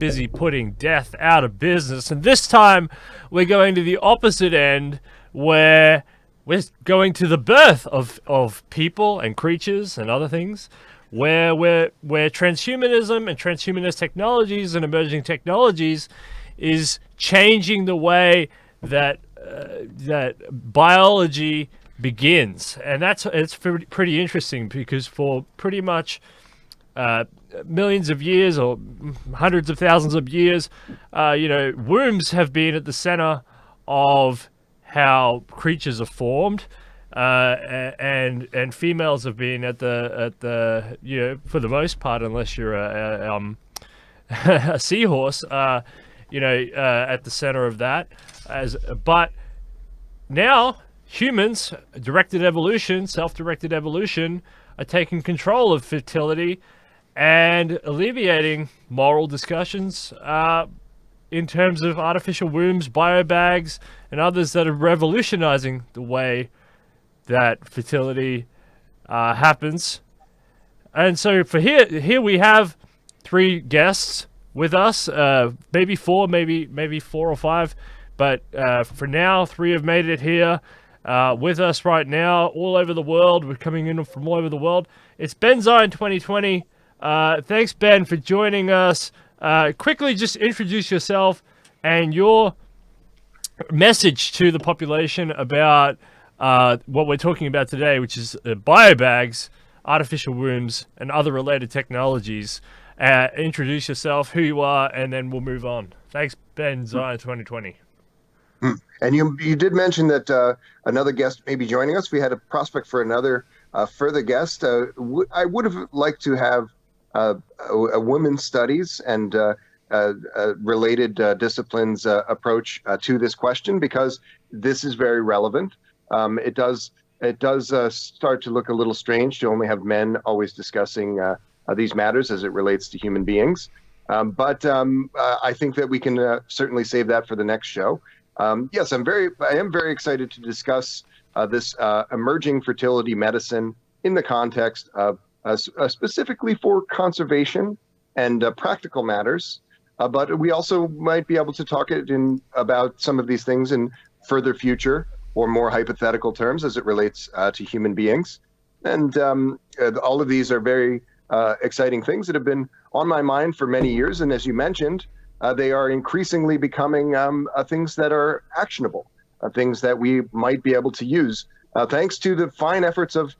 busy putting death out of business. And this time we're going to the opposite end, where we're going to the birth of people and creatures and other things, where transhumanism and transhumanist technologies and emerging technologies is changing the way that that biology begins. And it's pretty interesting, because for pretty much millions of years or hundreds of thousands of years, wombs have been at the center of how creatures are formed, and females have been at the for the most part, unless you're a seahorse, at the center of that. But now humans, self-directed evolution, are taking control of fertility and alleviating moral discussions in terms of artificial wombs, biobags, and others that are revolutionizing the way that fertility happens. And so for here we have three guests with us, maybe four or five, but for now, three have made it here with us right now, all over the world. We're coming in from all over the world. It's Ben Zion 2020. Thanks, Ben, for joining us. Quickly, just introduce yourself and your message to the population about what we're talking about today, which is biobags, artificial wombs, and other related technologies. Introduce yourself, who you are, and then we'll move on. Thanks, Ben Zion 2020. And you did mention that another guest may be joining us. We had a prospect for another further guest. I would have liked to have a women's studies and related disciplines approach to this question, because this is very relevant. It does start to look a little strange to only have men always discussing these matters as it relates to human beings. But I think that we can certainly save that for the next show. Yes, I am very excited to discuss this emerging fertility medicine in the context of specifically for conservation and practical matters. But we also might be able to talk about some of these things in further future or more hypothetical terms as it relates to human beings. And all of these are very exciting things that have been on my mind for many years. And as you mentioned, they are increasingly becoming things that are actionable, things that we might be able to use, thanks to the fine efforts of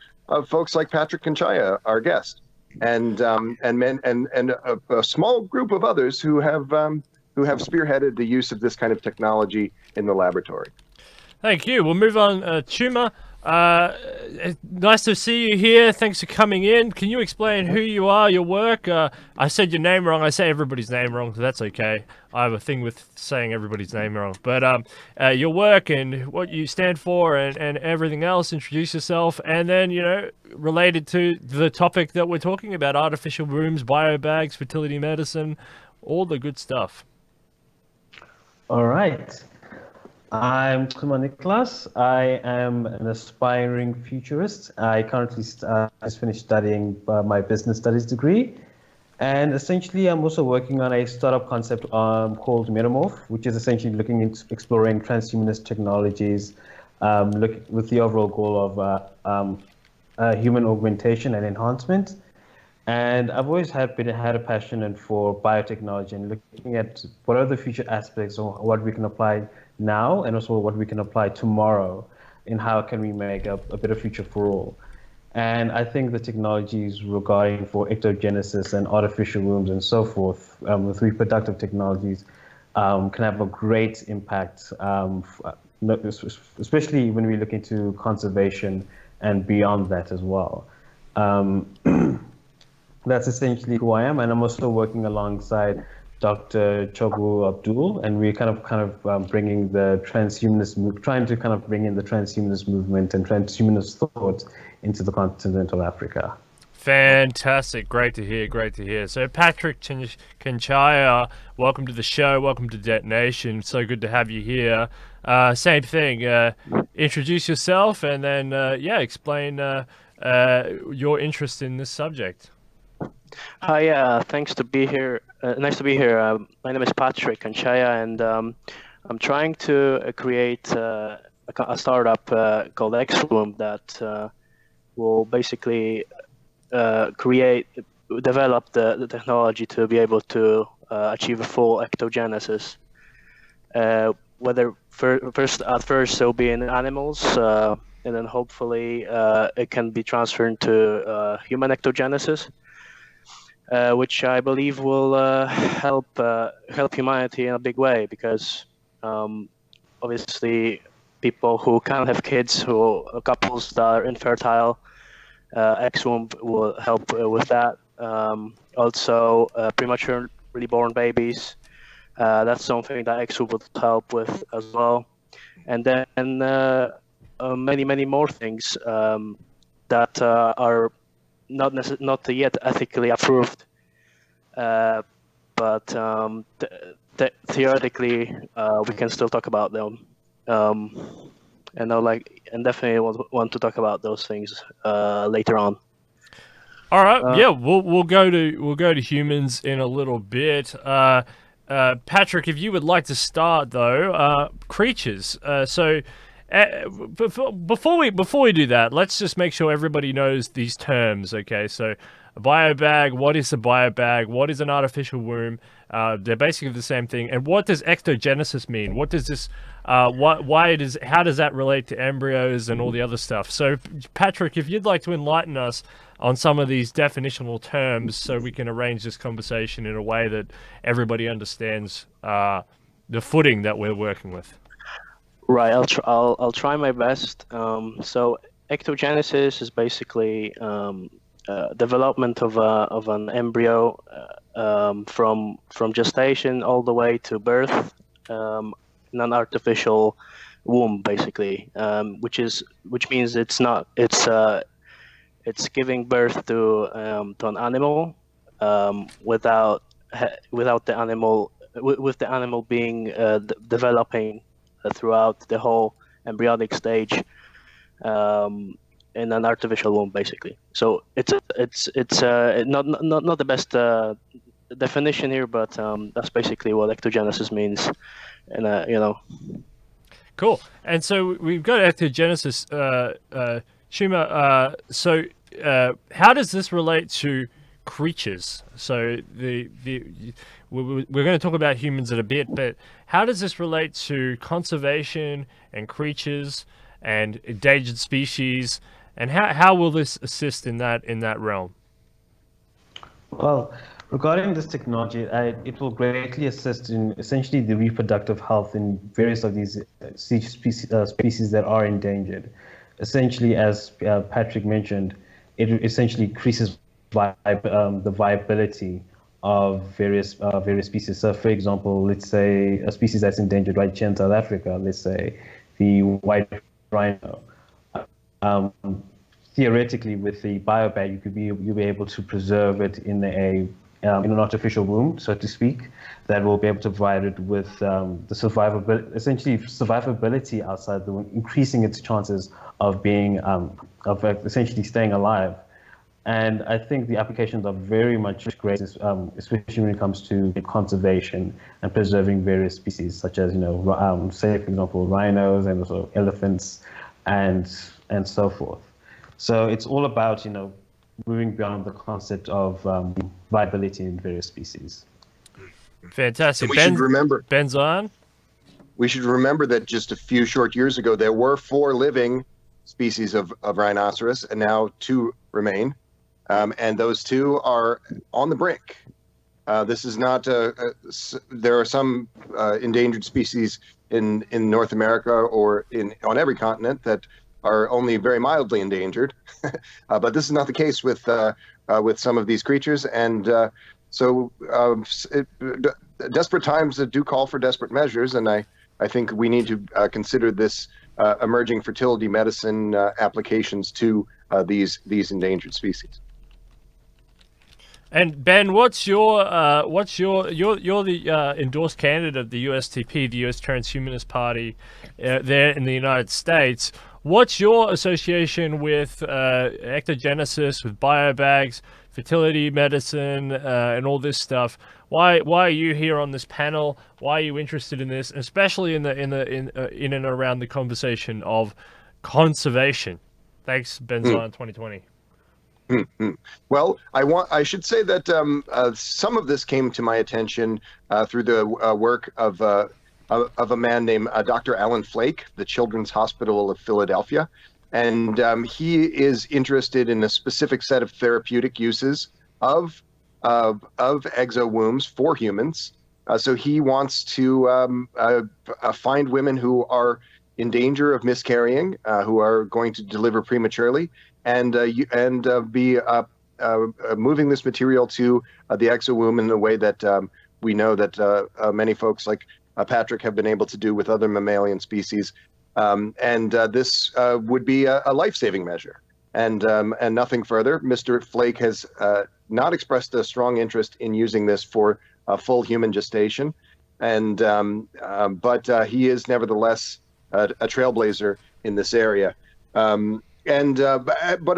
folks like Patrick Canchaya, our guest, and a small group of others who have spearheaded the use of this kind of technology in the laboratory. Thank you. We'll move on. Chuma, nice to see you here. Thanks for coming in. Can you explain who you are, your work? I said your name wrong. I say everybody's name wrong, so that's okay. I have a thing with saying everybody's name wrong. But your work and what you stand for and everything else, introduce yourself. And then, related to the topic that we're talking about, artificial wombs, biobags, fertility medicine, all the good stuff. All right. I'm Niklaas. I am an aspiring futurist. I currently just finished studying my business studies degree. And essentially, I'm also working on a startup concept called Metamorph, which is essentially looking into exploring transhumanist technologies with the overall goal of human augmentation and enhancement. And I've always had a passion for biotechnology and looking at what are the future aspects or what we can apply now and also what we can apply tomorrow and how can we make a better future for all. And I think the technologies regarding for ectogenesis and artificial wombs and so forth, with reproductive technologies, can have a great impact, especially when we look into conservation and beyond that as well. That's essentially who I am, and I'm also working alongside Dr. Chogu Abdul, and we're kind of bringing the transhumanist, trying to kind of bring in the transhumanist movement and transhumanist thought into the continent of Africa. Fantastic. Great to hear. So Patrick Canchaya, welcome to the show. Welcome to Detonation. So good to have you here. Same thing. Introduce yourself and then, explain your interest in this subject. Hi, thanks to be here. Nice to be here. My name is Patrick Canchaya, and I'm trying to create a startup called Xwomb that will basically develop the technology to be able to achieve a full ectogenesis. Whether at first it'll be in animals, and then hopefully it can be transferred to human ectogenesis. Which I believe will help humanity in a big way, because obviously people who can't have kids, couples that are infertile, Xwomb will help with that. Also, prematurely born babies, that's something that Xwomb would help with as well. And then many more things that are not yet ethically approved, but theoretically we can still talk about them. And definitely want to talk about those things later on. All right, yeah, we'll go to humans in a little bit. Patrick, if you would like to start though, creatures. Before we do that, let's just make sure everybody knows these terms. Okay, so a biobag. What is a biobag? What is an artificial womb? They're basically the same thing. And what does ectogenesis mean? What does this? How does that relate to embryos and all the other stuff? So, Patrick, if you'd like to enlighten us on some of these definitional terms, so we can arrange this conversation in a way that everybody understands the footing that we're working with. Right, I'll try my best. So ectogenesis is basically development of an embryo from gestation all the way to birth in an artificial womb, basically, which means it's giving birth to an animal without the animal being developing throughout the whole embryonic stage in an artificial womb, basically. So it's not the best definition here, but that's basically what ectogenesis means, and Cool. And so we've got ectogenesis, Shuma. So how does this relate to creatures? So we're going to talk about humans in a bit, but how does this relate to conservation and creatures and endangered species, and how will this assist in that realm? Well, regarding this technology, it will greatly assist in essentially the reproductive health in various of these species that are endangered. Essentially, as Patrick mentioned, it essentially increases the viability of various species. So, for example, let's say a species that's endangered right here in South Africa, let's say the white rhino. Theoretically, with the biobag, you'll be able to preserve it in an artificial womb, so to speak, that will be able to provide it with the survivability outside the womb, increasing its chances of being of essentially staying alive. And I think the applications are very much great, especially when it comes to conservation and preserving various species, such as say for example rhinos and also elephants, and so forth. So it's all about moving beyond the concept of viability in various species. Fantastic. And we should remember, Ben's on. We should remember that just a few short years ago there were 4 living species of rhinoceros, and now 2 remain. And those 2 are on the brink. This is not. There are some endangered species in North America or on every continent that are only very mildly endangered, but this is not the case with some of these creatures. And desperate times do call for desperate measures, and I think we need to consider this emerging fertility medicine applications to these endangered species. And Ben, you're the endorsed candidate of the USTP, the US Transhumanist-Party, there in the United States. What's your association with ectogenesis, with biobags, fertility medicine and all this stuff. Why are you here on this panel? Why are you interested in this, especially in and around the conversation of conservation? Thanks, Benzion 2020. Well, I should say that some of this came to my attention through the work of a man named Dr. Alan Flake, the Children's Hospital of Philadelphia, and he is interested in a specific set of therapeutic uses of exowombs for humans. So he wants to find women who are in danger of miscarrying, who are going to deliver prematurely, and be moving this material to the exowomb in a way that we know that many folks like Patrick have been able to do with other mammalian species. This would be a life-saving measure. And nothing further. Mr. Flake has not expressed a strong interest in using this for full human gestation, but he is nevertheless a trailblazer in this area. But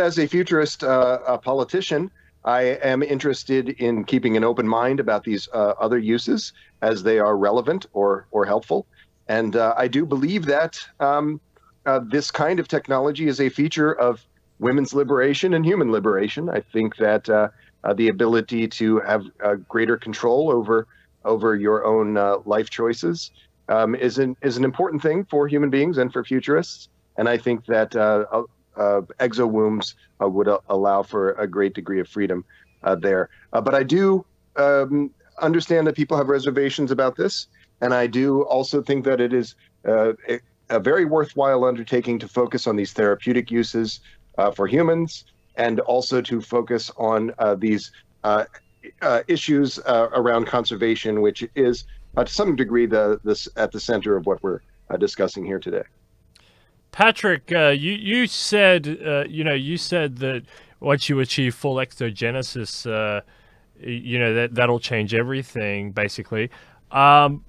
as a futurist politician, I am interested in keeping an open mind about these other uses as they are relevant or helpful. And I do believe that this kind of technology is a feature of women's liberation and human liberation. I think that the ability to have greater control over your own life choices is an important thing for human beings and for futurists. And I think that exowombs would allow for a great degree of freedom there. But I do understand that people have reservations about this. And I do also think that it is a very worthwhile undertaking to focus on these therapeutic uses for humans, and also to focus on these issues around conservation, which is to some degree at the center of what we're discussing here today. Patrick, you said that once you achieve full ectogenesis, that'll change everything basically. How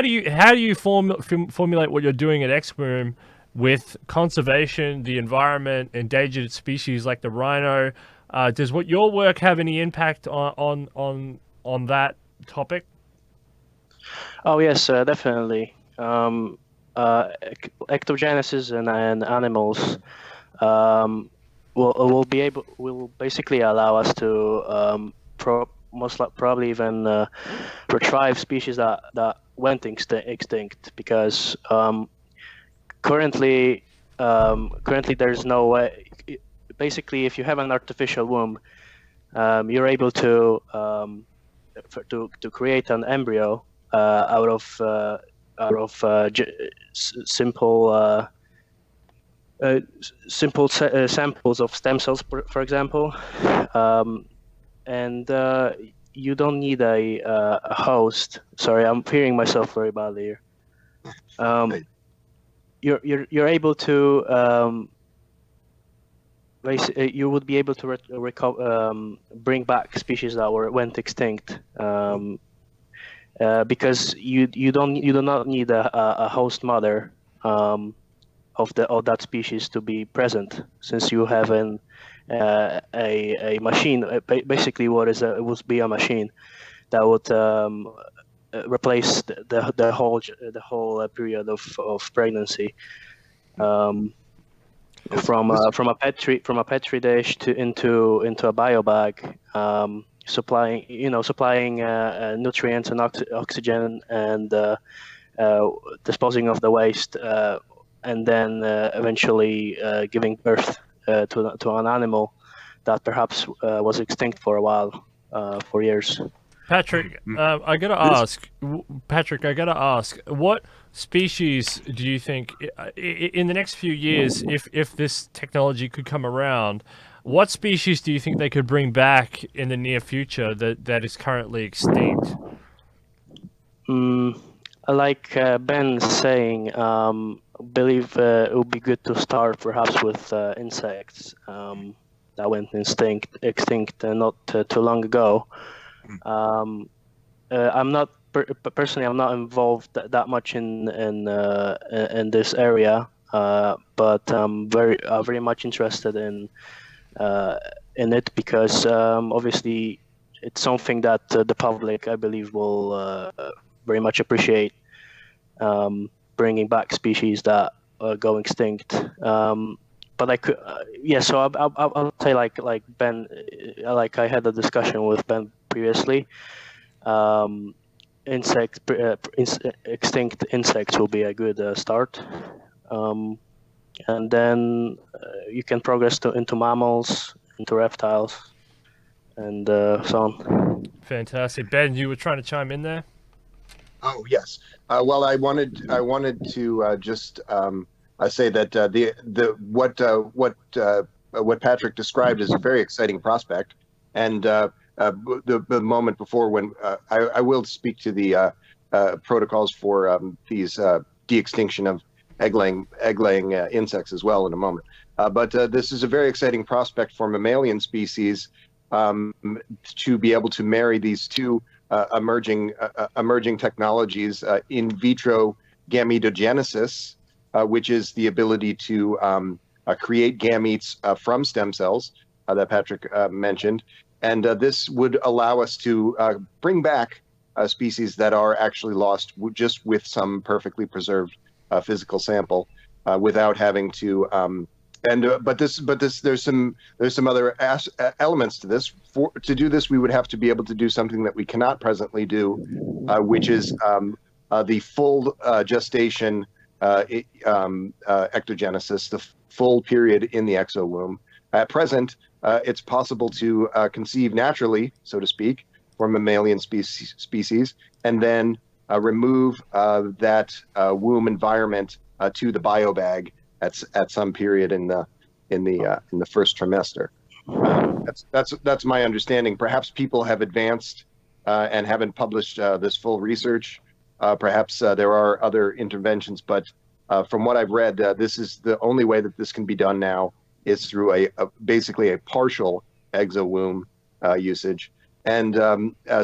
do you formulate what you're doing at Exwomb with conservation, the environment, endangered species like the rhino? Does your work have any impact on that topic? Oh yes, definitely. Ectogenesis and animals will basically allow us to probably even retrieve species that went extinct, because currently there's no way. Basically, if you have an artificial womb, you're able to create an embryo out of simple samples of stem cells, for example, and you don't need a host. Sorry, I'm hearing myself very badly here. You're able to you would be able to bring back species that went extinct, because you do not need a host mother of that species to be present, since you have a machine. Basically, it would be a machine that would replace the whole period of pregnancy, from a petri dish into a biobag, supplying nutrients and oxygen, and disposing of the waste, and then eventually giving birth to an animal that perhaps was extinct for a while, for years. Patrick, I gotta ask, what species do you think, in the next few years, if this technology could come around, what species do you think they could bring back in the near future that is currently extinct? Like Ben's saying, believe it would be good to start perhaps with insects that went extinct not too long ago. I'm not personally. I'm not involved that much in this area, but I'm very much interested in in it, because obviously it's something that the public, I believe, will very much appreciate, bringing back species that go extinct. But I could, yeah. So I'll say like Ben, like I had a discussion with Ben previously. Extinct insects will be a good start, and then you can progress into mammals, into reptiles, and so on. Fantastic. Ben, you were trying to chime in there? Oh yes. Well, I wanted to just say that what Patrick described is a very exciting prospect, and the moment before when I will speak to the protocols for these de-extinction of egg-laying insects as well in a moment. But this is a very exciting prospect for mammalian species, to be able to marry these two emerging technologies, in vitro gametogenesis, which is the ability to create gametes from stem cells that Patrick mentioned. And this would allow us to bring back species that are actually lost just with some perfectly preserved physical sample, without having to. But there's some other elements to this. To do this, we would have to be able to do something that we cannot presently do, which is the full gestation ectogenesis, the full period in the exowomb. At present, it's possible to conceive naturally, so to speak, for mammalian species, and then remove that womb environment to the biobag at some period in the first trimester. That's my understanding. Perhaps people have advanced and haven't published this full research. Perhaps there are other interventions, but from what I've read, this is the only way that this can be done now, is through basically a partial exowomb usage. And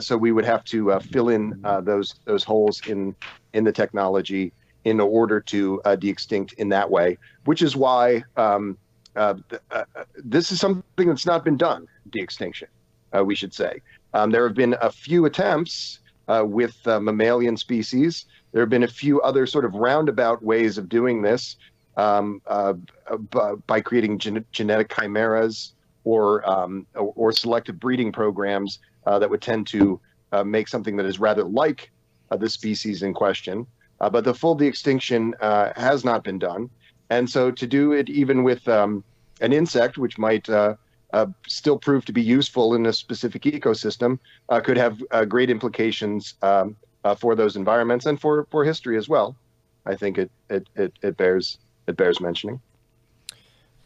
so we would have to fill in those holes in the technology in order to de-extinct in that way, which is why this is something that's not been done, de-extinction, we should say. There have been a few attempts with mammalian species. There have been a few other sort of roundabout ways of doing this, by creating genetic chimeras or selective breeding programs that would tend to make something that is rather like the species in question. But the full de-extinction has not been done. And so to do it even with an insect, which might still prove to be useful in a specific ecosystem, could have great implications for those environments and for history as well. I think it bears mentioning.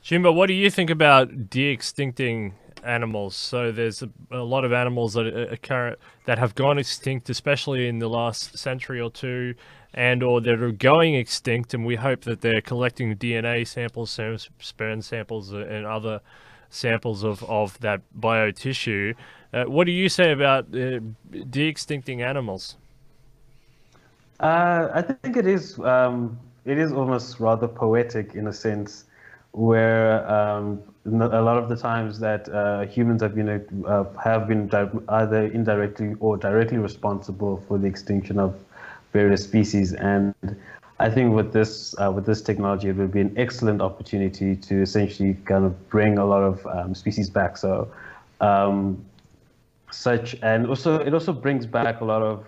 Jimbo, what do you think about de-extincting animals? So there's a lot of animals that have gone extinct, especially in the last century or two, and or that are going extinct, and we hope that they're collecting DNA samples, sperm samples, and other samples of that biotissue. What do you say about de-extincting animals? I think it is almost rather poetic in a sense, where a lot of the times that humans have been either indirectly or directly responsible for the extinction of various species. And I think with this technology, it would be an excellent opportunity to essentially kind of bring a lot of species back. So and also it also brings back a lot of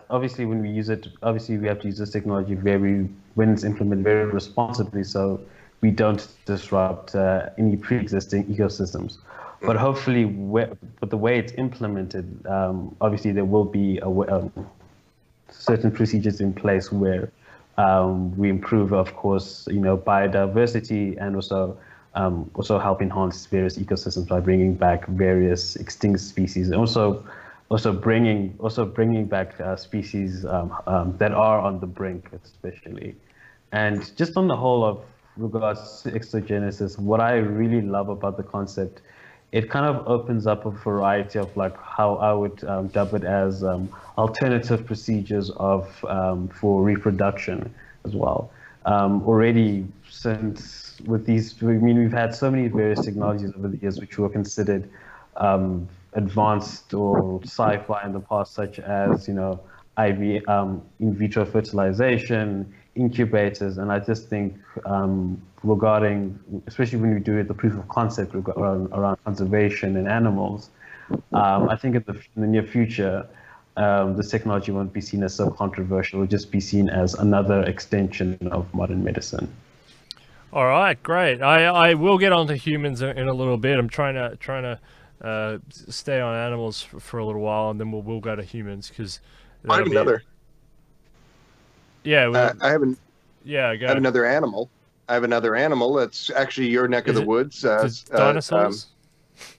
obviously when we use it, obviously we have to use this technology when it's implemented very responsibly, so we don't disrupt any pre-existing ecosystems. But hopefully, but the way it's implemented, obviously there will be certain procedures in place where we improve, of course, biodiversity, and also help enhance various ecosystems by bringing back various extinct species, and also bringing back species that are on the brink, especially. And just on the whole of regards to exogenesis, what I really love about the concept, it kind of opens up a variety of how I would dub it as alternative procedures for reproduction as well. already since with these. I mean, we've had so many various technologies over the years which were considered advanced or sci-fi in the past, such as IV, in vitro fertilization, incubators, and I just think regarding, especially when we do the proof of concept around conservation in animals, I think in the near future, this technology won't be seen as so controversial. It'll just be seen as another extension of modern medicine. All right, great. I will get onto humans in a little bit. I'm trying to stay on animals for a little while, and then we'll go to humans because I have another. Yeah, I have an. Yeah, I have another animal. I have another animal that's actually your neck of the woods. Dinosaurs?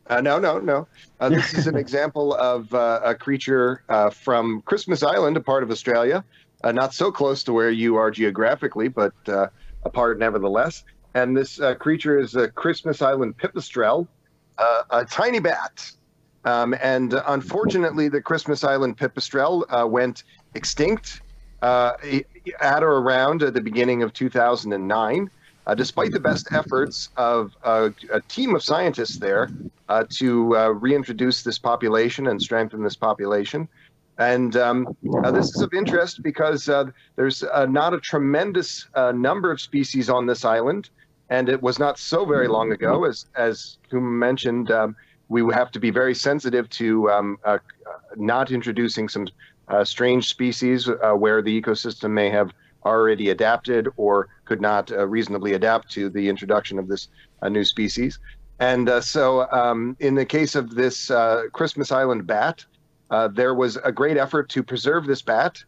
No. This is an example of a creature from Christmas Island, a part of Australia, not so close to where you are geographically, but a part nevertheless. And this creature is a Christmas Island pipistrelle, a tiny bat. And unfortunately, the Christmas Island pipistrelle went extinct at or around the beginning of 2009. Despite the best efforts of a team of scientists there to reintroduce this population and strengthen this population. And this is of interest because there's not a tremendous number of species on this island. And it was not so very long ago, as Kuma mentioned, we have to be very sensitive to not introducing some strange species where the ecosystem may have already adapted or could not reasonably adapt to the introduction of this new species. And so in the case of this Christmas Island bat, there was a great effort to preserve this bat,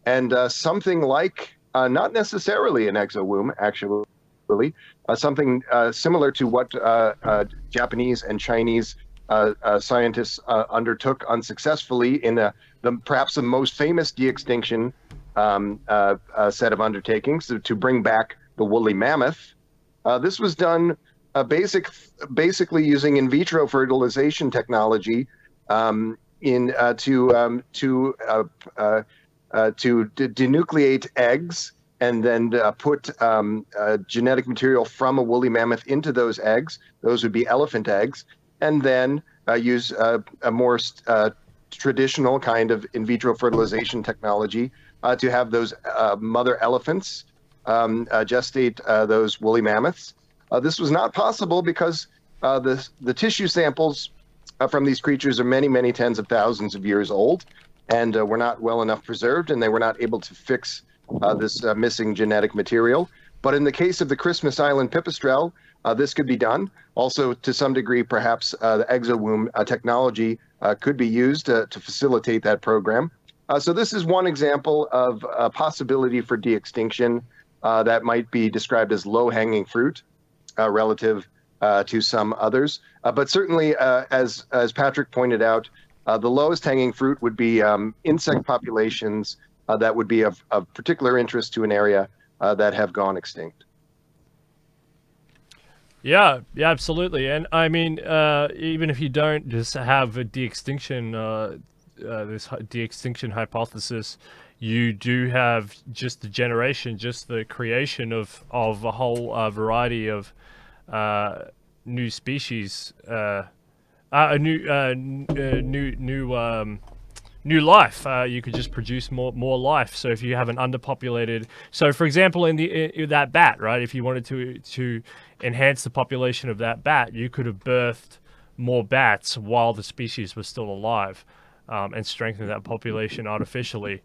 and something like, not necessarily an exowomb, actually, something similar to what Japanese and Chinese scientists undertook unsuccessfully in perhaps the most famous de-extinction set of undertakings to bring back the woolly mammoth. This was done basically using in vitro fertilization technology to denucleate eggs and then put genetic material from a woolly mammoth into those eggs. Those would be elephant eggs, and then use a more traditional kind of in vitro fertilization technology to have those mother elephants gestate those woolly mammoths. This was not possible because the tissue samples from these creatures are many, many tens of thousands of years old, and were not well enough preserved, and they were not able to fix this missing genetic material. But in the case of the Christmas Island pipistrelle, this could be done. Also, to some degree, perhaps the exowomb technology could be used to facilitate that program. So this is one example of a possibility for de-extinction that might be described as low-hanging fruit relative to some others. But certainly, as Patrick pointed out, the lowest hanging fruit would be insect populations that would be of particular interest to an area that have gone extinct. Yeah, absolutely. And I mean, even if you don't just have a de-extinction, this de-extinction hypothesis, you do have just the generation, just the creation of a whole variety of new species, new life. You could just produce more life. So if you have an underpopulated, so for example, in that bat, right? If you wanted to enhance the population of that bat, you could have birthed more bats while the species was still alive, and strengthen that population artificially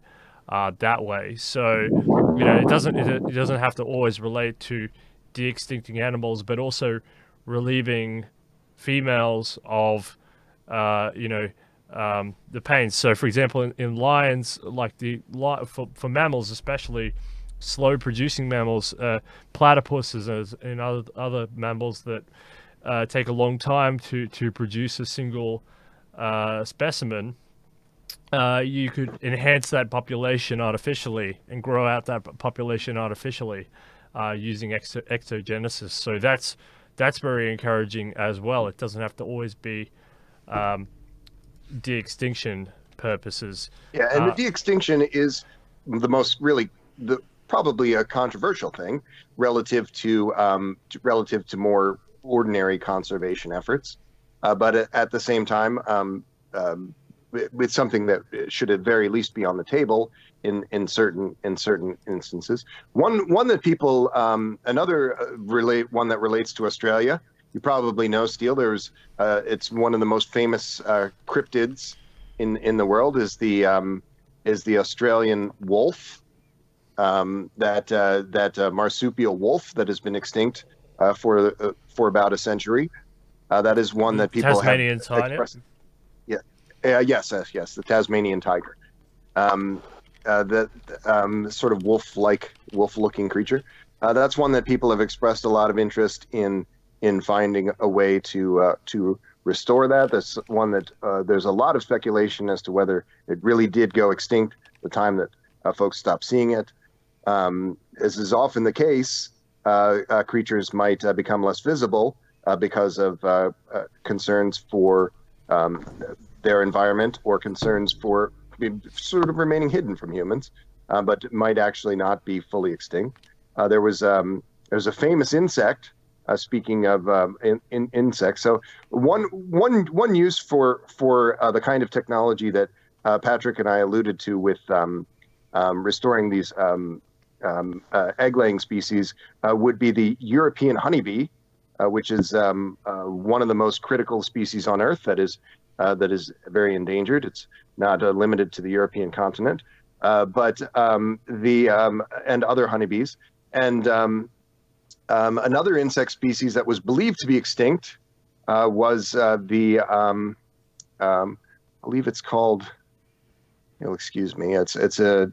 that way. So it doesn't have to always relate to de-extincting animals, but also relieving females of the pain. So, for example, in lions, like for mammals, especially slow-producing mammals, platypuses, and other mammals that take a long time to produce a single specimen, you could enhance that population artificially and grow out that population artificially using exogenesis. So that's very encouraging as well. It doesn't have to always be de-extinction purposes. Yeah, and the de-extinction is the most really probably a controversial thing relative to more ordinary conservation efforts, but at the same time, it's something that should at very least be on the table in certain instances. One that people one that relates to Australia. You probably know, Steele. It's one of the most famous cryptids in the world is the Australian wolf, that marsupial wolf that has been extinct for about a century. That is one that people Tasmanian have tiger. expressed. Yeah, yes, the Tasmanian tiger. That sort of wolf-looking creature. That's one that people have expressed a lot of interest in finding a way to restore that. That's one that there's a lot of speculation as to whether it really did go extinct the time that folks stopped seeing it. As is often the case, creatures might become less visible because of concerns for their environment or concerns for sort of remaining hidden from humans, but might actually not be fully extinct. There was a famous insect. Speaking of insects, so one use for the kind of technology that Patrick and I alluded to with restoring these egg-laying species would be the European honeybee, which is one of the most critical species on Earth that is very endangered. It's not limited to the European continent, but and other honeybees. And another insect species that was believed to be extinct was I believe it's called. You'll excuse me. It's a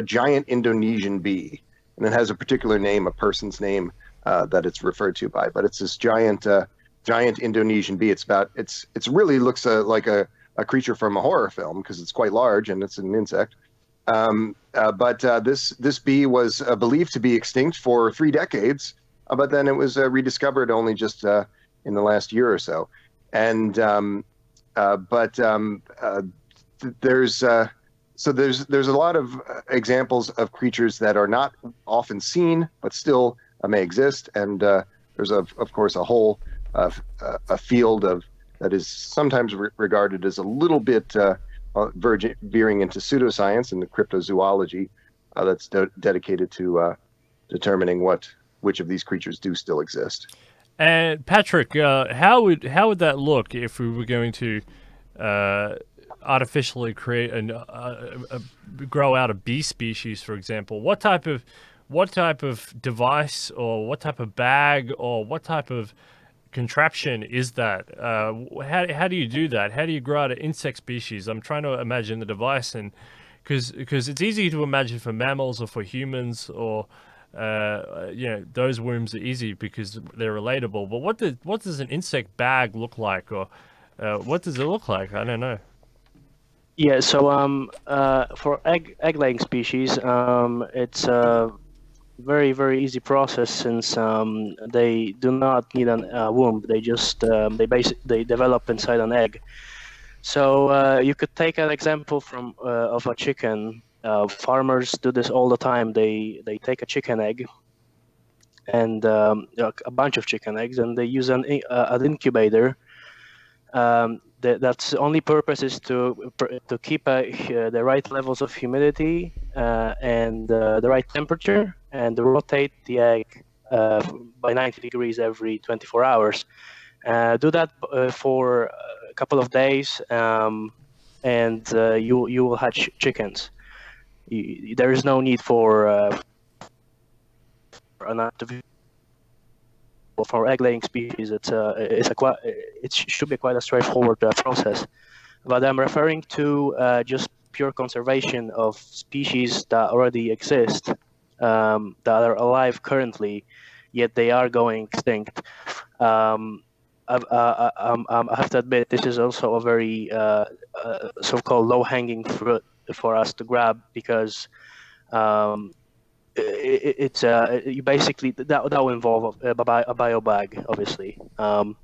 giant Indonesian bee, and it has a particular name, a person's name that it's referred to by. But it's this giant Indonesian bee. It really looks like a creature from a horror film because it's quite large and it's an insect. But this bee was believed to be extinct for 3 decades, but then it was rediscovered only just in the last year or so. And there's a lot of examples of creatures that are not often seen but still may exist. And there's of course a whole a field that is sometimes regarded as a little bit veering into pseudoscience and the cryptozoology that's dedicated to determining which of these creatures do still exist. And Patrick, how would that look if we were going to artificially create and grow out a bee species, for example? What type of device or what type of bag or what type of contraption is that? How do you do that? How do you grow out an insect species? I'm trying to imagine the device, and because it's easy to imagine for mammals or for humans, or those worms are easy because they're relatable. But what does an insect bag look like, or what does it look like? I don't know. Yeah, so for egg-laying species, it's a very, very easy process since they do not need a womb. They just they develop inside an egg. So you could take an example of a chicken. Farmers do this all the time. They take a chicken egg and a bunch of chicken eggs, and they use an incubator. That's only purpose is to keep the right levels of humidity and the right temperature, and rotate the egg by 90 degrees every 24 hours. Do that for a couple of days, and you will hatch chickens. There is no need for an artificial. For egg-laying species, it should be quite a straightforward process. But I'm referring to just pure conservation of species that already exist, that are alive currently, yet they are going extinct. I have to admit, this is also a very so-called low-hanging fruit for us to grab, because you basically that will involve a bio bag, obviously, and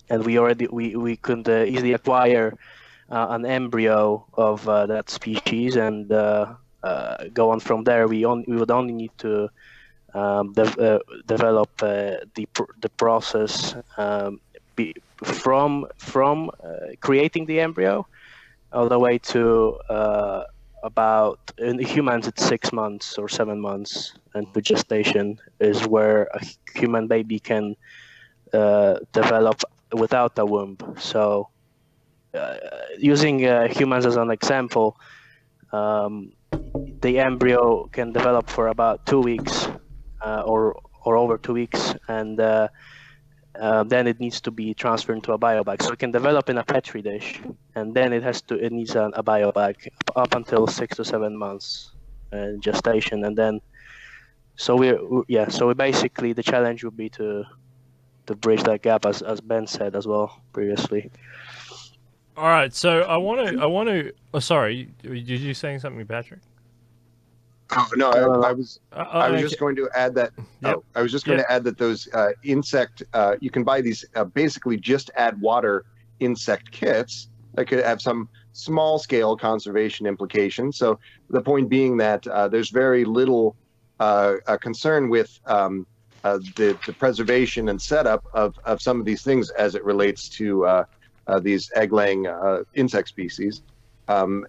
we could easily acquire an embryo of that species and go on from there, we would only need to develop the process from creating the embryo all the way to about, in humans it's 6 months or 7 months, and to gestation is where a human baby can develop without a womb. So using humans as an example, the embryo can develop for about 2 weeks or over 2 weeks, and then it needs to be transferred into a biobag. So it can develop in a petri dish, and then it needs a biobag up until 6 to 7 months gestation, and then so we basically, the challenge would be to bridge that gap, as Ben said as well previously. All right, so I want to. Oh, sorry, did you saying something, Patrick? Oh, no, I was Okay. just going to add that. Yep. Oh, I was just going to add that those insect. You can buy these basically just add water insect kits that could have some small scale conservation implications. So the point being that there's very little concern with the preservation and setup of some of these things as it relates to these egg-laying insect species, so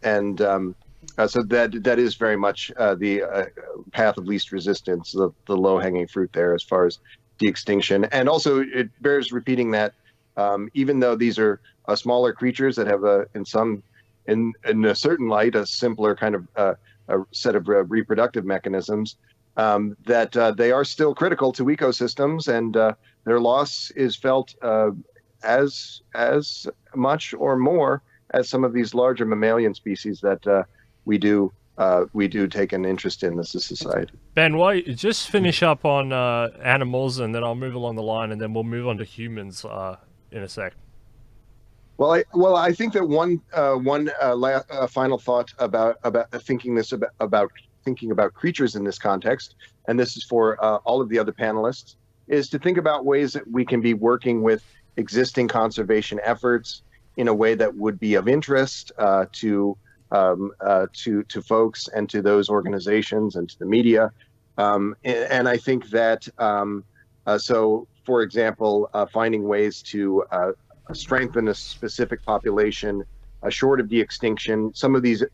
that is very much the path of least resistance, the low-hanging fruit there as far as de-extinction. And also it bears repeating that even though these are smaller creatures that have in a certain light, a simpler kind of a set of reproductive mechanisms, that they are still critical to ecosystems, and their loss is felt as much or more as some of these larger mammalian species that we do take an interest in as a society. Ben, why just finish up on animals, and then I'll move along the line, and then we'll move on to humans in a sec. Well, I think that one final thought about thinking about creatures in this context, and this is for all of the other panelists, is to think about ways that we can be working with existing conservation efforts in a way that would be of interest to folks and to those organizations and to the media. And I think that so, for example, finding ways to strengthen a specific population short of de-extinction. Some of these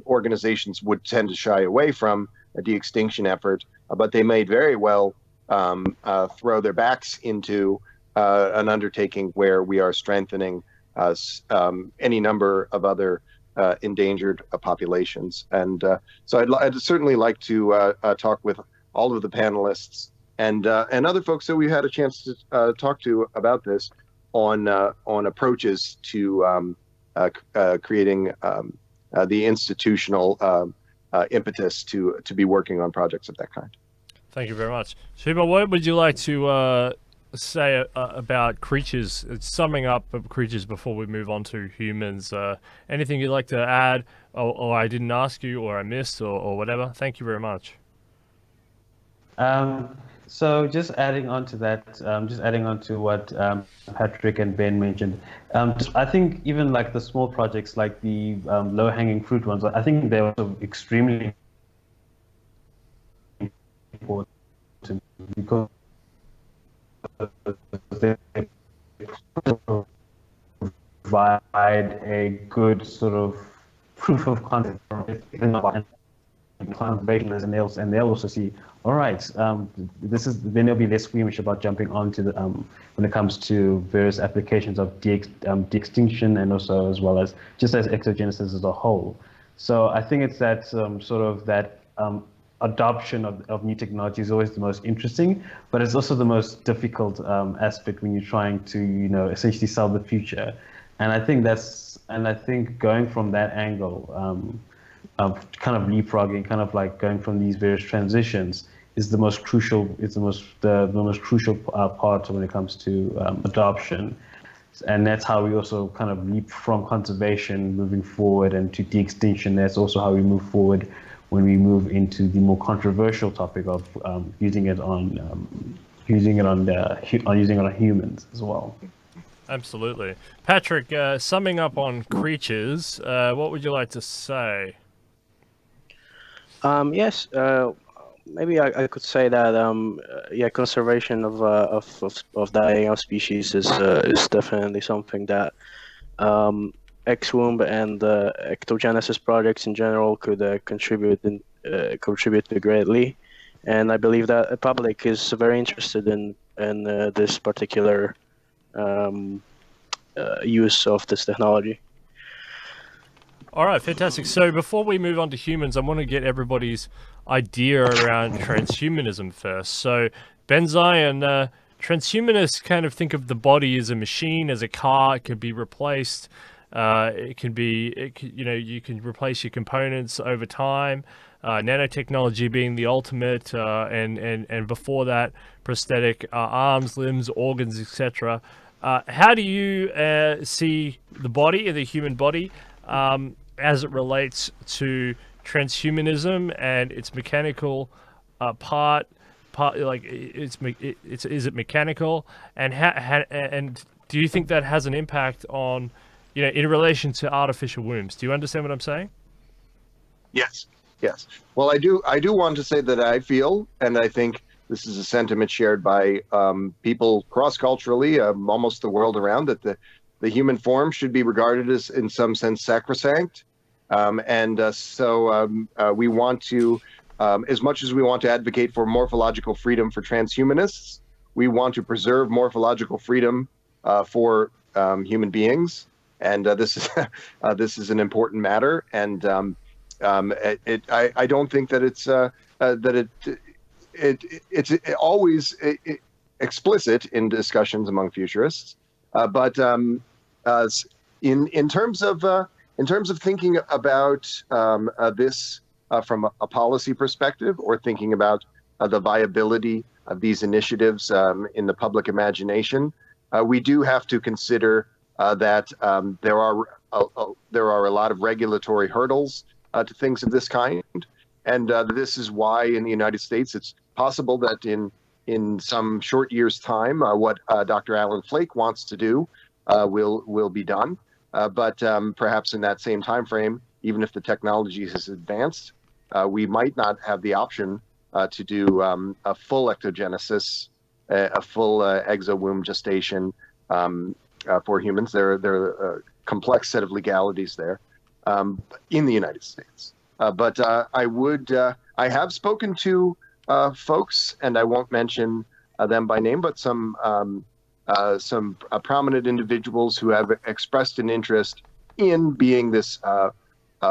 organizations would tend to shy away from a de-extinction effort, but they may very well throw their backs into an undertaking where we are strengthening any number of other endangered populations. And so I'd certainly like to talk with all of the panelists and other folks that we had a chance to talk to about this on approaches to creating the institutional impetus to be working on projects of that kind. Thank you very much. Shima, what would you like to say about creatures, summing up of creatures before we move on to humans? Anything you'd like to add, or I didn't ask you, or I missed, or whatever? Thank you very much. So just adding on to that, just adding on to what Patrick and Ben mentioned, I think even like the small projects, like the low-hanging fruit ones, I think they're also extremely important because they provide a good sort of proof of concept for conservation, and they'll also see, all right, then they'll be less squeamish about jumping onto the when it comes to various applications of de-extinction, and also as well as just as exogenesis as a whole. So I think it's that sort of that adoption of new technology is always the most interesting, but it's also the most difficult aspect when you're trying to essentially sell the future. And I think going from that angle, of kind of leapfrogging, kind of like going from these various transitions, is the most crucial. It's the most crucial part when it comes to adoption, and that's how we also kind of leap from conservation moving forward and to de-extinction. That's also how we move forward when we move into the more controversial topic of using it on humans as well. Absolutely. Patrick, summing up on creatures, what would you like to say? Yes, maybe I could say that yeah, conservation of dying of species is definitely something that Exwomb and ectogenesis projects in general could contribute to greatly, and I believe that the public is very interested in this particular um, use of this technology. All right, fantastic. So before we move on to humans, I want to get everybody's idea around transhumanism first. So Benzai and transhumanists kind of think of the body as a machine, as a car. It can be replaced. You can replace your components over time. Nanotechnology being the ultimate, and before that, prosthetic arms, limbs, organs, etc. How do you see the body, the human body, as it relates to transhumanism and its mechanical part like is it mechanical, and and do you think that has an impact on, in relation to artificial wombs? Do you understand what I'm saying? Yes, yes. Well, I do want to say that I feel, and I think this is a sentiment shared by people cross-culturally, almost the world around, that the human form should be regarded as, in some sense, sacrosanct. We want to, as much as we want to advocate for morphological freedom for transhumanists, we want to preserve morphological freedom for human beings. And this is an important matter. And I don't think that it's always explicit in discussions among futurists, but in terms of thinking about this from a policy perspective, or thinking about the viability of these initiatives in the public imagination, we do have to consider that there are a lot of regulatory hurdles to things of this kind, and this is why in the United States it's possible that in some short years' time, what Dr. Alan Flake wants to do will be done. But perhaps in that same time frame, even if the technology has advanced, we might not have the option to do a full ectogenesis, a full exo-womb gestation for humans. There are a complex set of legalities there in the United States. But I have spoken to folks, and I won't mention them by name, but some prominent individuals who have expressed an interest in being this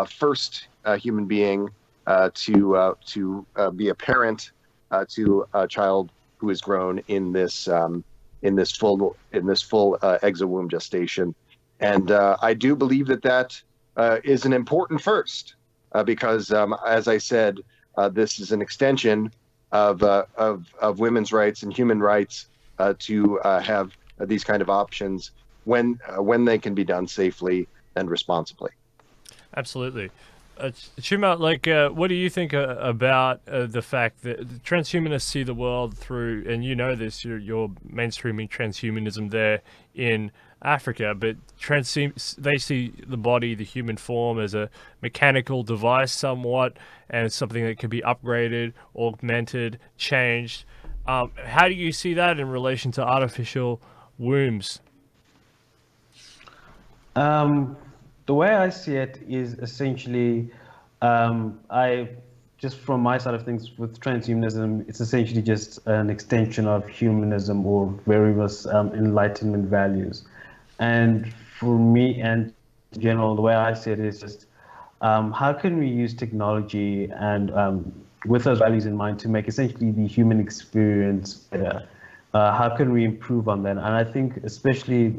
first human being to be a parent to a child who is grown in this full exo-womb gestation. And I do believe that is an important first, because as I said, this is an extension of women's rights and human rights to have these kind of options when they can be done safely and responsibly. Absolutely. Chuma, what do you think about the fact that transhumanists see the world through, and you know this, you're mainstreaming transhumanism there in Africa, but they see the body, the human form, as a mechanical device somewhat, and something that can be upgraded, augmented, changed. How do you see that in relation to artificial wombs? The way I see it is essentially, I just from my side of things with transhumanism, it's essentially just an extension of humanism or various enlightenment values. And for me and in general, the way I see it is just how can we use technology and with those values in mind to make essentially the human experience better? How can we improve on that? And I think especially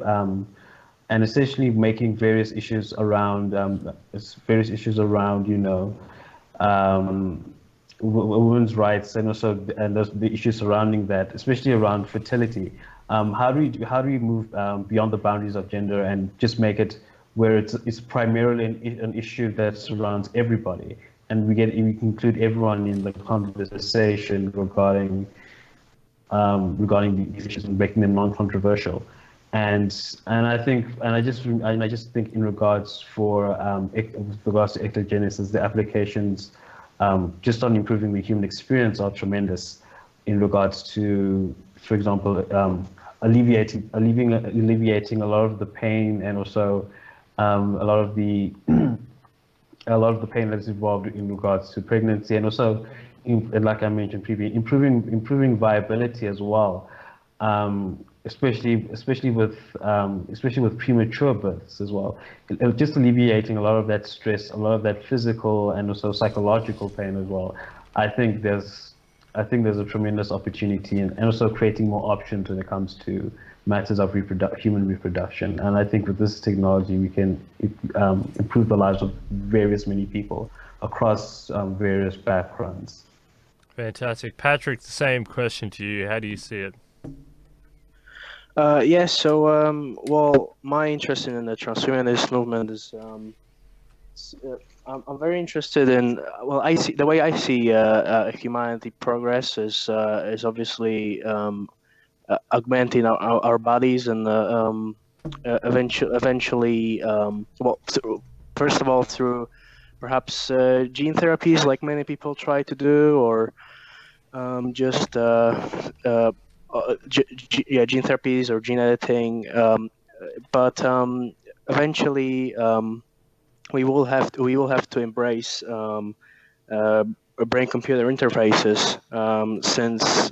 and essentially making various issues around women's rights, and also the issues surrounding that, especially around fertility. How do we move beyond the boundaries of gender and just make it where it's primarily an issue that surrounds everybody, and we include everyone in the conversation regarding these issues and making them non-controversial. And I just think in regards with regards to ectogenesis, the applications just on improving the human experience are tremendous in regards to, for example, alleviating a lot of the pain, and also a lot of the pain that's involved in regards to pregnancy, and also, and like I mentioned previously, improving viability as well, especially with premature births as well. Just alleviating a lot of that stress, a lot of that physical and also psychological pain as well. I think there's a tremendous opportunity, and also creating more options when it comes to matters of human reproduction. And I think with this technology, we can improve the lives of many people across various backgrounds. Fantastic. Patrick, the same question to you. How do you see it? Well, my interest in the transhumanist movement is I'm very interested in. Well, I see the way I see humanity progress is obviously augmenting our bodies, and eventually, first of all, through perhaps gene therapies, like many people try to do, or just gene therapies or gene editing. But eventually, we will have to embrace brain-computer interfaces, since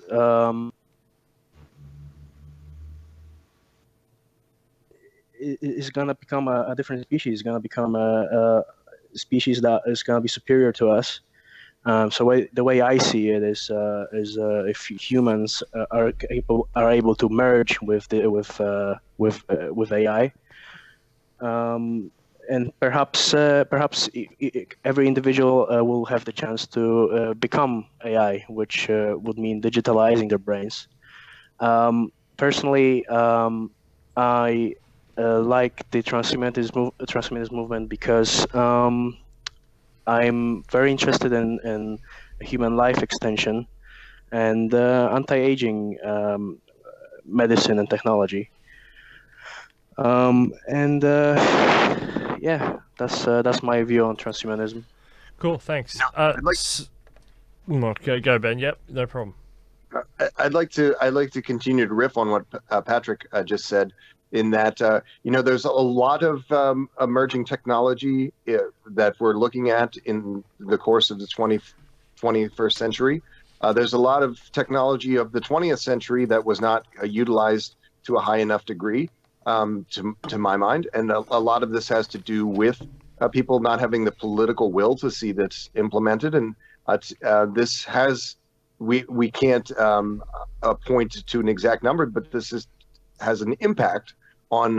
is going to become a different species. It's going to become a species that is going to be superior to us. The way I see it is if humans are able to merge with AI, and perhaps every individual will have the chance to become AI, which would mean digitalizing their brains. Personally, I like the transhumanist movement because I'm very interested in human life extension and anti-aging medicine and technology. That's my view on transhumanism. Cool, thanks. I'd like go Ben. Yep, no problem. I'd like to continue to riff on what Patrick just said, in that there's a lot of emerging technology that we're looking at in the course of the 21st century. There's a lot of technology of the 20th century that was not utilized to a high enough degree, to my mind, and a lot of this has to do with people not having the political will to see this implemented, and this has. We can't point to an exact number, but this has an impact on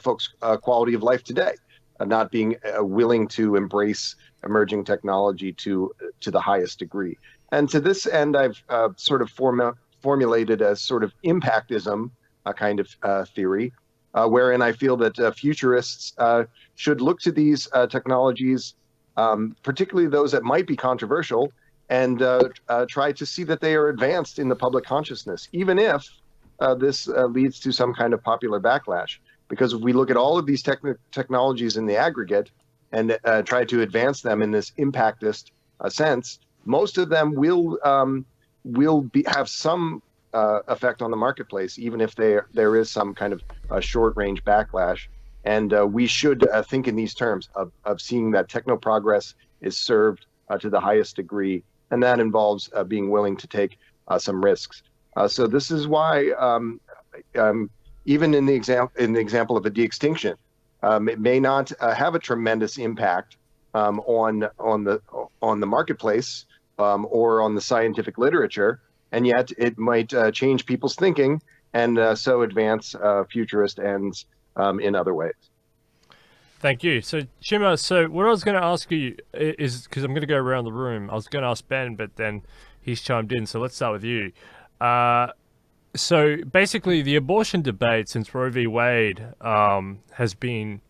folks' quality of life today, not being willing to embrace emerging technology to the highest degree. And to this end, I've sort of formulated a sort of impactism kind of theory, wherein I feel that futurists should look to these technologies, particularly those that might be controversial, and try to see that they are advanced in the public consciousness, even if this leads to some kind of popular backlash. Because if we look at all of these technologies in the aggregate and try to advance them in this impactist sense, most of them will have some effect on the marketplace, even if there is some kind of short-range backlash. And we should think in these terms of seeing that techno progress is served to the highest degree, and that involves being willing to take some risks. So this is why, even in the example of a de-extinction, it may not have a tremendous impact on the marketplace or on the scientific literature, and yet it might change people's thinking and so advance futurist ends in other ways. Thank you. So, Chima, so what I was going to ask you is, because I'm going to go around the room, I was going to ask Ben, but then he's chimed in, so let's start with you. So basically, the abortion debate since Roe v. Wade has been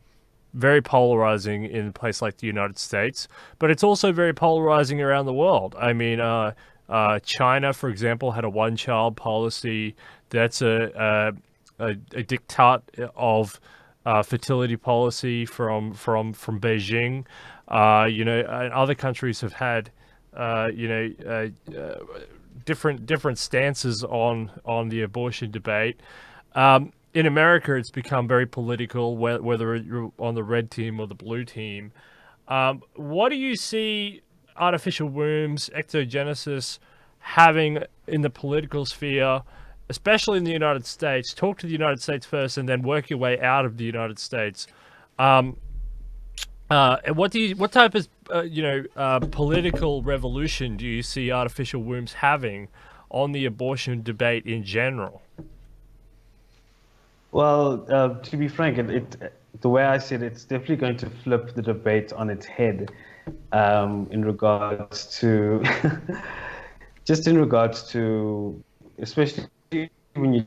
very polarizing in a place like the United States, but it's also very polarizing around the world. I mean, China, for example, had a one-child policy. That's a diktat of fertility policy from Beijing. And other countries have had different stances on the abortion debate. In America, it's become very political, whether you're on the red team or the blue team. What do you see artificial wombs, ectogenesis, having in the political sphere, especially in the United States? Talk to the United States first, and then work your way out of the United States. And what type of political revolution do you see artificial wombs having on the abortion debate in general? Well, to be frank, the way I see it, it's definitely going to flip the debate on its head, in regards to just in regards to, especially when you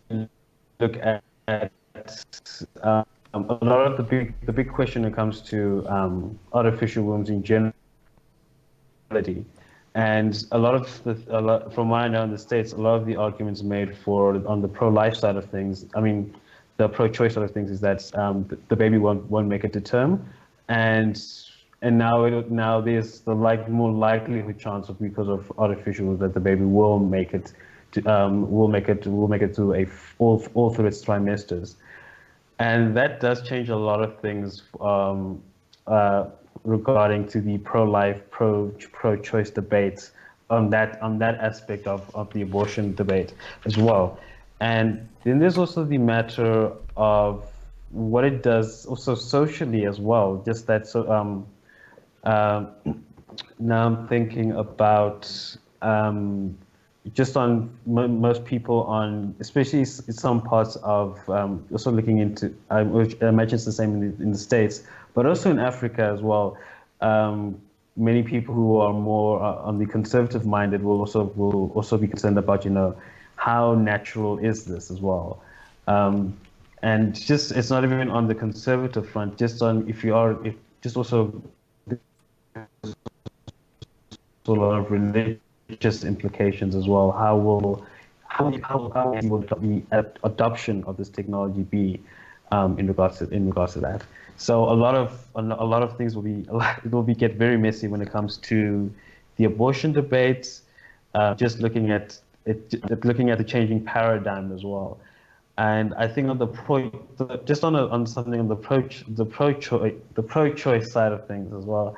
look at a lot of the big question when it comes to artificial wombs in general. And from what I know in the States, a lot of the arguments made on the pro-life side of things, I mean, the pro-choice side of things, is that the baby won't make it to term, and now there's the more likelihood chance because of artificial that the baby will make it to all through its trimesters, and that does change a lot of things regarding to the pro-life, pro-choice debates on that aspect of the abortion debate as well. And then there's also the matter of what it does also socially as well. Just that, now I'm thinking about just on most people especially some parts of, also looking into, I imagine it's the same in the States, but also in Africa as well. Many people who are more on the conservative minded will also be concerned about, how natural is this as well. And just, it's not even on the conservative front, just on, just also a lot of religious implications as well. How will the adoption of this technology be in regards to that? So a lot of things will get very messy when it comes to the abortion debates. Just looking at the changing paradigm as well. And I think on the pro-choice side of things as well,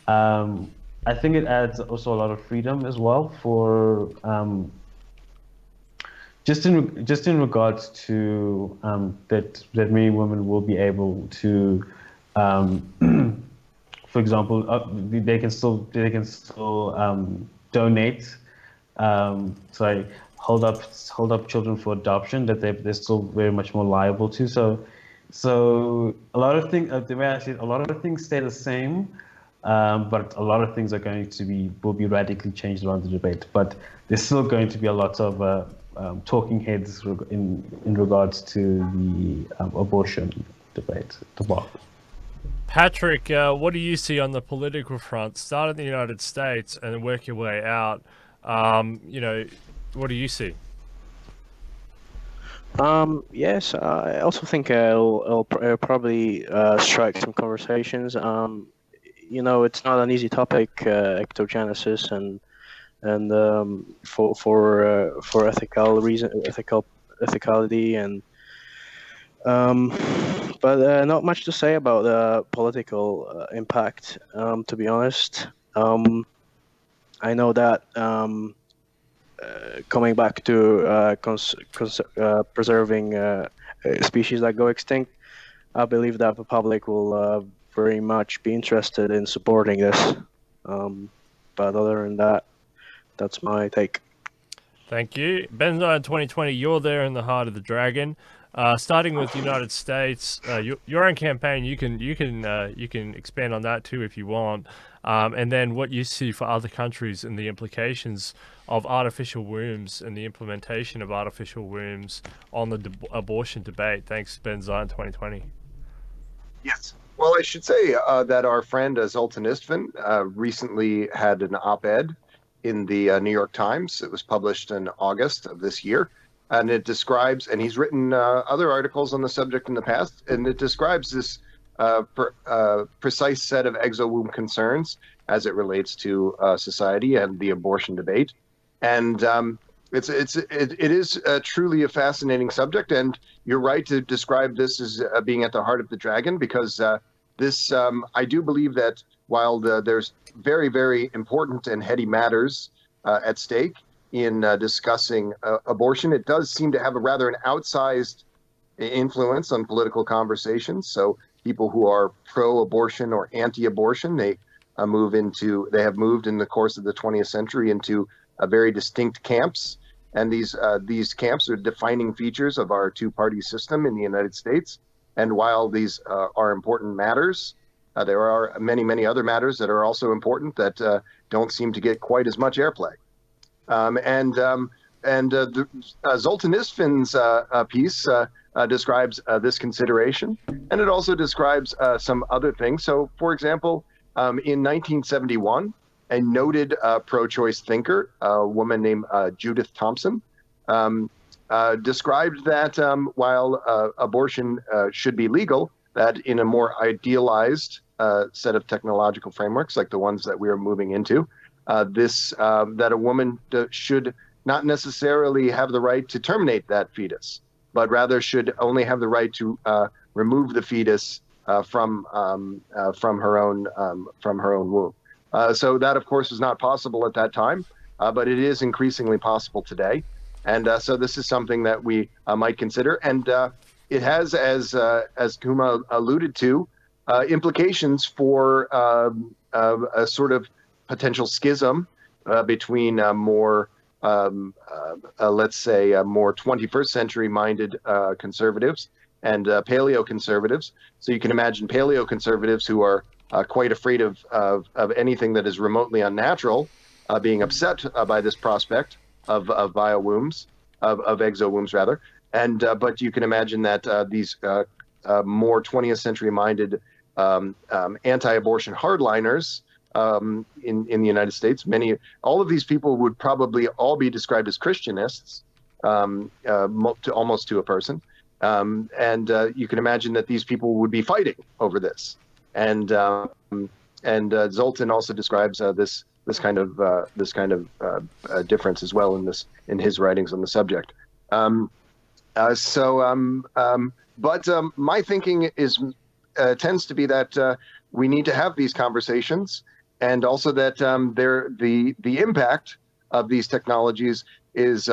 I think it adds also a lot of freedom as well for just in regards to that many women will be able to, for example, they can still donate, hold up children for adoption that they're still very much more liable to. So a lot of things, the way I see it, a lot of things stay the same, but a lot of things will be radically changed around the debate. But there's still going to be a lot of talking heads in regards to the abortion debate. Patrick, what do you see on the political front? Start in the United States and work your way out. What do you see? Yes, I also think it'll probably strike some conversations. It's not an easy topic, ectogenesis, and for ethical reason, ethicality, and but not much to say about the political impact. To be honest, I know that. Coming back to preserving species that go extinct, I believe that the public will very much be interested in supporting this. But other than that, that's my take. Thank you. Benzo in 2020, you're there in the heart of the dragon. Starting with the United States, your own campaign, you can expand on that too if you want, and then what you see for other countries and the implications of artificial wombs and the implementation of artificial wombs on the abortion debate. Thanks, Benzo in 2020. Yes. Well, I should say that our friend Zoltan Istvan recently had an op-ed in the New York Times. It was published in August of this year. And it describes, and he's written other articles on the subject in the past, and it describes this precise set of exo-womb concerns as it relates to society and the abortion debate. And it is truly a fascinating subject. And you're right to describe this as being at the heart of the dragon, because this I do believe that while there's very, very important and heady matters at stake in discussing abortion, it does seem to have a rather an outsized influence on political conversations. So people who are pro-abortion or anti-abortion, they have moved in the course of the 20th century into very distinct camps. And these camps are defining features of our two-party system in the United States. And while these are important matters, there are many, many other matters that are also important that don't seem to get quite as much airplay. Zoltan Isfin's piece describes this consideration, and it also describes some other things. So, for example, in 1971, a noted pro-choice thinker, a woman named Judith Thompson, described that while abortion should be legal, that in a more idealized set of technological frameworks like the ones that we are moving into, that a woman should not necessarily have the right to terminate that fetus, but rather should only have the right to remove the fetus from her own womb. So that, of course, was not possible at that time, but it is increasingly possible today. And so this is something that we might consider. And it has, as Kuma alluded to, implications for a sort of potential schism between more, let's say, more 21st century minded conservatives and paleo-conservatives. So you can imagine paleo-conservatives who are quite afraid of anything that is remotely unnatural, being upset by this prospect of bio-wombs, of exo-wombs rather. And but you can imagine that these more 20th century minded anti-abortion hardliners in the United States, all of these people would probably all be described as Christianists, almost to a person. And you can imagine that these people would be fighting over this. And Zoltan also describes this kind of difference as well in his writings on the subject. But my thinking tends to be that we need to have these conversations, and also that the impact of these technologies is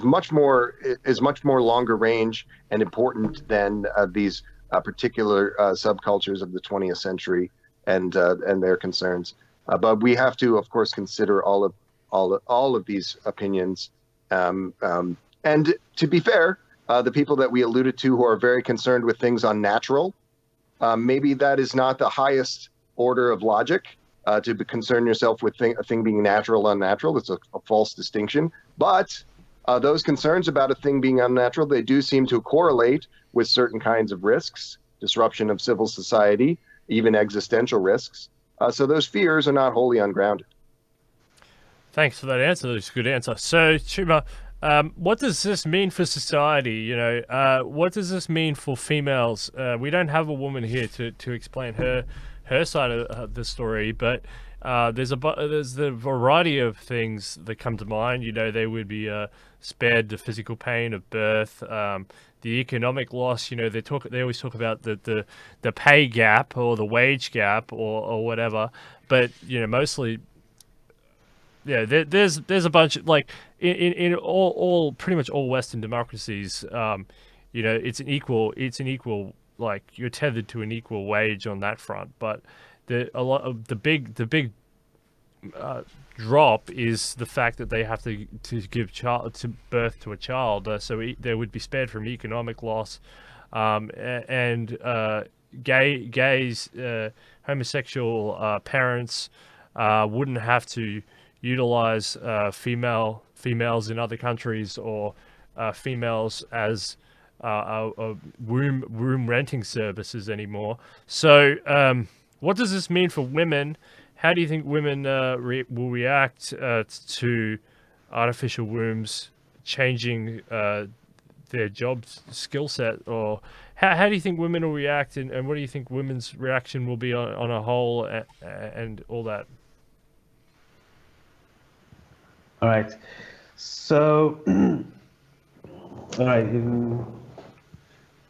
much more longer range and important than these particular subcultures of the 20th century and their concerns. But we have to, of course, consider all of these opinions. And to be fair, the people that we alluded to who are very concerned with things unnatural, maybe that is not the highest order of logic to concern yourself with a thing being natural, unnatural. It's a false distinction. But those concerns about a thing being unnatural, they do seem to correlate with certain kinds of risks, disruption of civil society, even existential risks. So those fears are not wholly ungrounded. Thanks for that answer. That's a good answer. So, Chuma, what does this mean for society? You know, what does this mean for females? We don't have a woman here to explain her side of the story, but there's the variety of things that come to mind. You know, they would be spared the physical pain of birth, the economic loss. You know, they always talk about the pay gap or the wage gap or whatever, but you know, mostly. Yeah, there's a bunch of, like, in all pretty much all Western democracies, you know, it's an equal, like, you're tethered to an equal wage on that front. But the big drop is the fact that they have to give birth to a child, so they would be spared from economic loss, and gays, homosexual parents wouldn't have to utilize females in other countries, or females as womb renting services anymore. So what does this mean for women? How do you think women will react to artificial wombs changing their job skill set, or how do you think women will react, and what do you think women's reaction will be on a whole, and all that? All right. So, all right.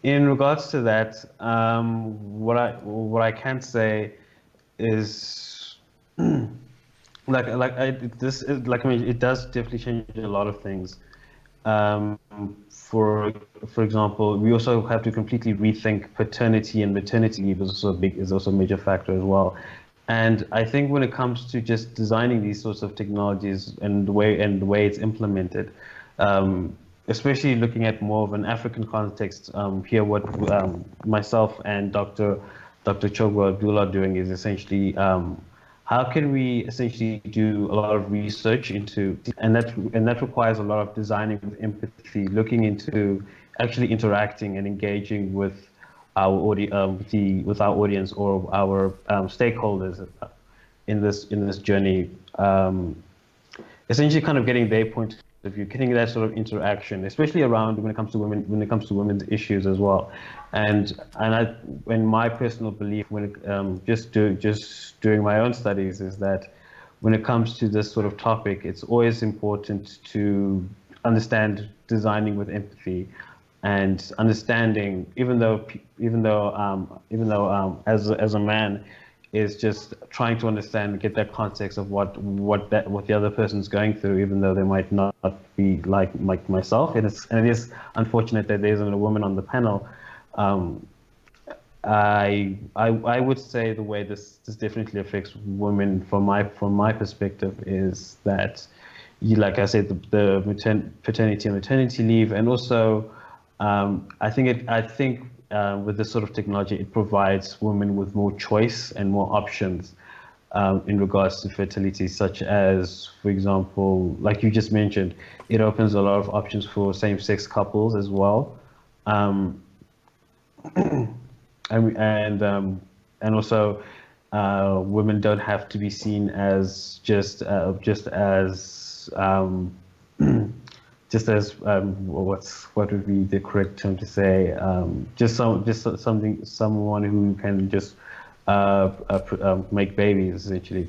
In regards to that, what I can say is I mean, it does definitely change a lot of things. Um, for example, we also have to completely rethink paternity and maternity leave is also a major factor as well. And I think when it comes to just designing these sorts of technologies and the way it's implemented, especially looking at more of an African context, here what myself and Dr. Chogwa Abdullah are doing is essentially how can we essentially do a lot of research into, and that requires a lot of designing with empathy, looking into actually interacting and engaging with our with our audience or our stakeholders in this journey. Essentially, kind of getting their point of view, getting that sort of interaction, especially around when it comes to women's issues as well. And my personal belief, when it, just doing my own studies, is that when it comes to this sort of topic, it's always important to understand designing with empathy and understanding, even though as a man is just trying to understand and get that context of what the other person's going through, even though they might not be like myself. And it is unfortunate that there isn't a woman on the panel. I would say the way this definitely affects women from my perspective is that, like I said, the paternity and maternity leave, and also I think with this sort of technology, it provides women with more choice and more options in regards to fertility, such as, for example, like you just mentioned, it opens a lot of options for same-sex couples as well. And also women don't have to be seen as just as what would be the correct term to say, someone who can just make babies essentially,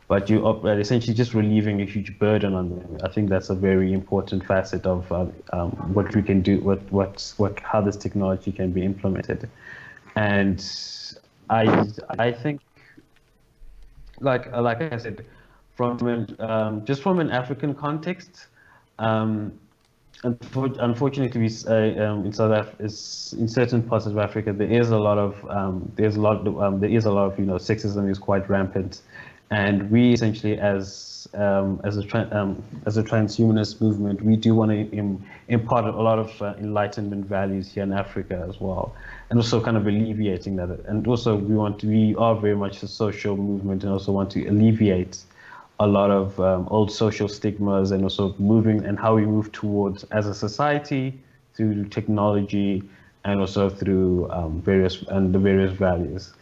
but you are essentially just relieving a huge burden on them. I think that's a very important facet of what we can do, how this technology can be implemented. And I think, like I said, just from an African context, unfortunately, in in certain parts of Africa, there is a lot of sexism is quite rampant, and we essentially as a transhumanist movement, we do want to impart a lot of enlightenment values here in Africa as well, and also kind of alleviating that. And also we are very much a social movement, and also want to alleviate a lot of old social stigmas, and also how we move towards as a society through technology, and also through various values.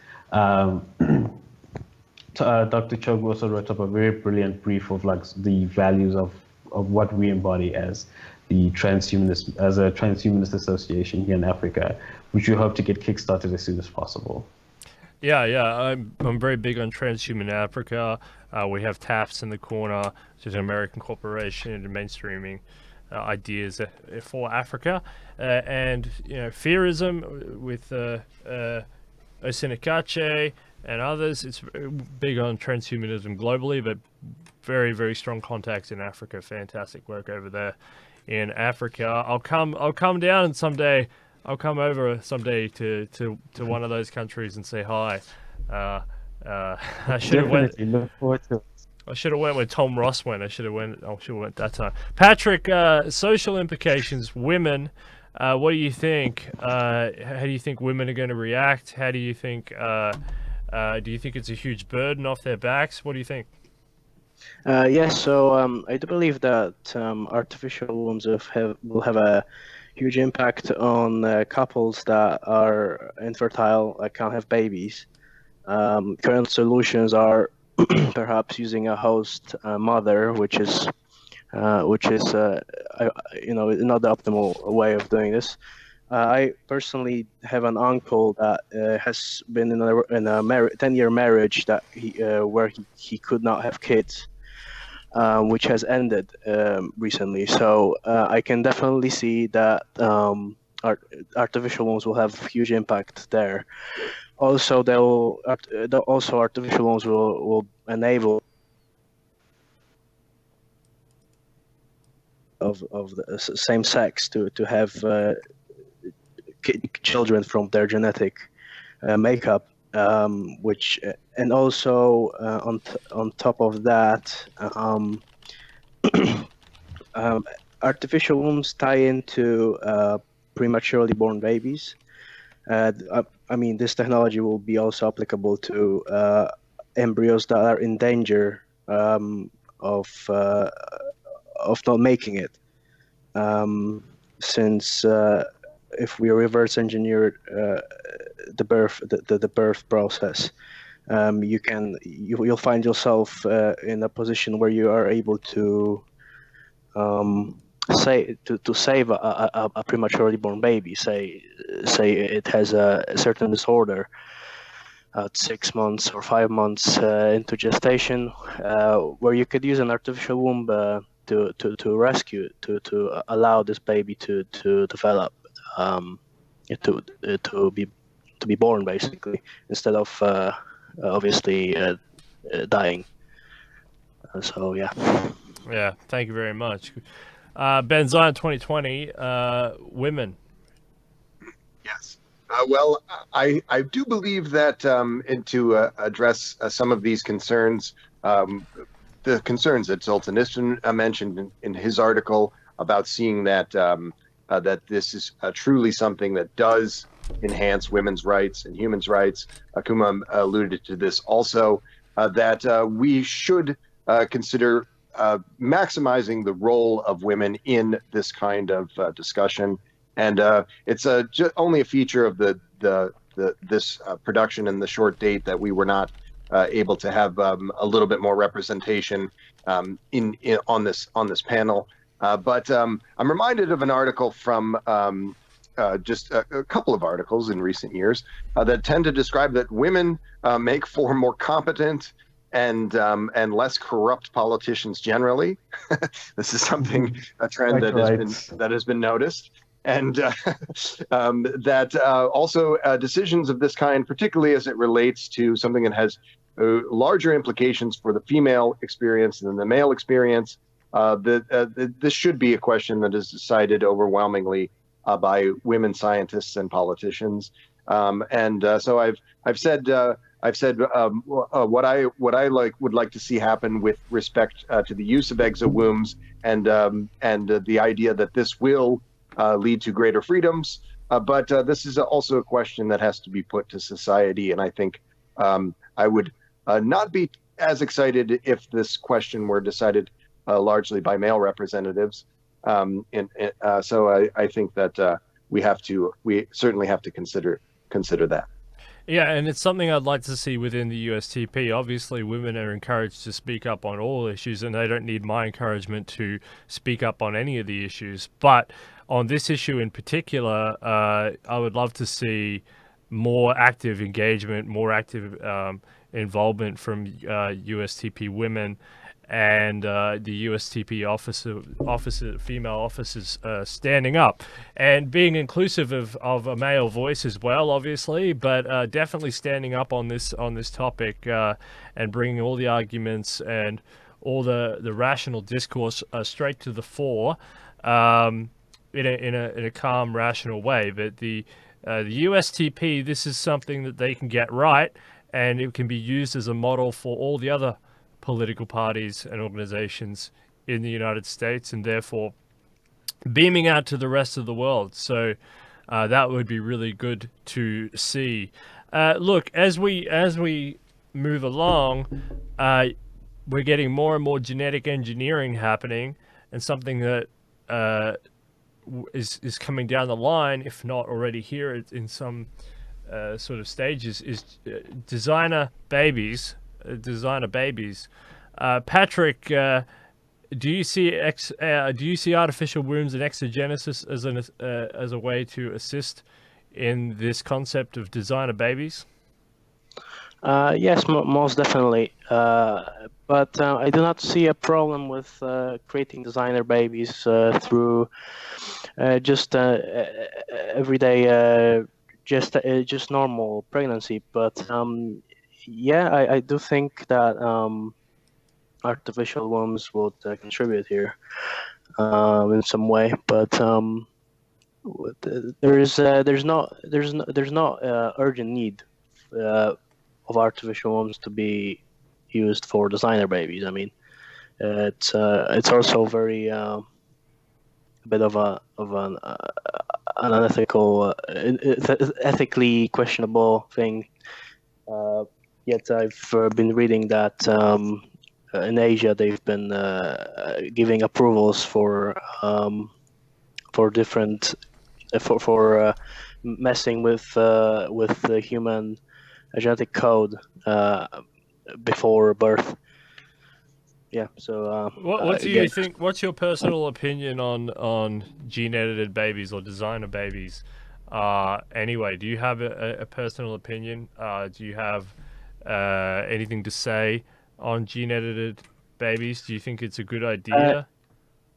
Dr. Chog also wrote up a very brilliant brief of the values of what we embody as a transhumanist association here in Africa, which we hope to get kickstarted as soon as possible. Yeah, I'm very big on Transhuman Africa. We have TAFS in the corner, which is an American corporation and mainstreaming ideas for Africa, and Fearism with Osinakache and others. It's big on transhumanism globally, but very, very strong contacts in Africa. Fantastic work over there in Africa. I'll come down, and someday I'll come over someday to one of those countries and say hi. I should have went. Look forward to it. I should have went when Tom Ross went. I should have went that time. Patrick, social implications. Women. What do you think? How do you think women are going to react? How do you think? Do you think it's a huge burden off their backs? What do you think? Yes, so I do believe that artificial wombs will have a huge impact on couples that are infertile, can't have babies. Current solutions are perhaps using a host mother, which is not the optimal way of doing this. I personally have an uncle that has been in a 10-year marriage that where he could not have kids, which has ended recently. So I can definitely see that artificial wombs will have huge impact there. Also, also artificial wombs will enable of the same sex to have children from their genetic makeup, which and also on top of that, artificial wombs tie into prematurely born babies. I mean, this technology will be also applicable to embryos that are in danger of not making it, since if we reverse engineer the birth process, you'll find yourself in a position where you are able to save a prematurely born baby. Say it has a certain disorder at 6 months or 5 months into gestation, where you could use an artificial womb to rescue to allow this baby to develop, to be born basically, instead of obviously dying. So yeah. Yeah, thank you very much. Ben Zion 2020, women. Yes. Well, I do believe that, and to address some of these concerns, the concerns that Solzhenitsyn mentioned in his article about seeing that that this is truly something that does enhance women's rights and human rights. Akuma alluded to this also, that we should consider maximizing the role of women in this kind of discussion. And it's only a feature of this production in the short date that we were not able to have a little bit more representation on this panel. But I'm reminded of an article from just a couple of articles in recent years that tend to describe that women make for more competent and less corrupt politicians generally. This is something, a trend that has been noticed. And that also decisions of this kind, particularly as it relates to something that has larger implications for the female experience than the male experience, this should be a question that is decided overwhelmingly by women scientists and politicians. So I've said what I would like to see happen with respect to the use of exowombs and the idea that this will lead to greater freedoms. But this is also a question that has to be put to society. And I think I would not be as excited if this question were decided largely by male representatives. So I think that we certainly have to consider that. Yeah, and it's something I'd like to see within the USTP. Obviously, women are encouraged to speak up on all issues, and they don't need my encouragement to speak up on any of the issues. But on this issue in particular, I would love to see more active engagement, more active involvement from USTP women and the USTP female officers standing up and being inclusive of a male voice as well, obviously, but definitely standing up on this topic and bringing all the arguments and all the rational discourse straight to the fore in a calm, rational way. But the USTP, this is something that they can get right, and it can be used as a model for all the other political parties and organizations in the United States, and therefore beaming out to the rest of the world. So that would be really good to see. Look, as we move along, we're getting more and more genetic engineering happening, and something that is coming down the line, if not already here in some sort of stages, is designer babies. Patrick, do you see artificial wombs and exogenesis as a way to assist in this concept of designer babies? Yes, most definitely. But I do not see a problem with creating designer babies through just everyday, just normal pregnancy. But yeah, I do think that artificial wombs would contribute here in some way. But there's no urgent need of artificial wombs to be used for designer babies. I mean, it's also very a bit of an unethical, ethically questionable thing. Yet I've been reading that in Asia they've been giving approvals for different for messing with the human genetic code before birth. Yeah. So What do you think? What's your personal opinion on gene edited babies or designer babies? Anyway, do you have a personal opinion? Do you have anything to say on gene edited babies? Do you think it's a good idea?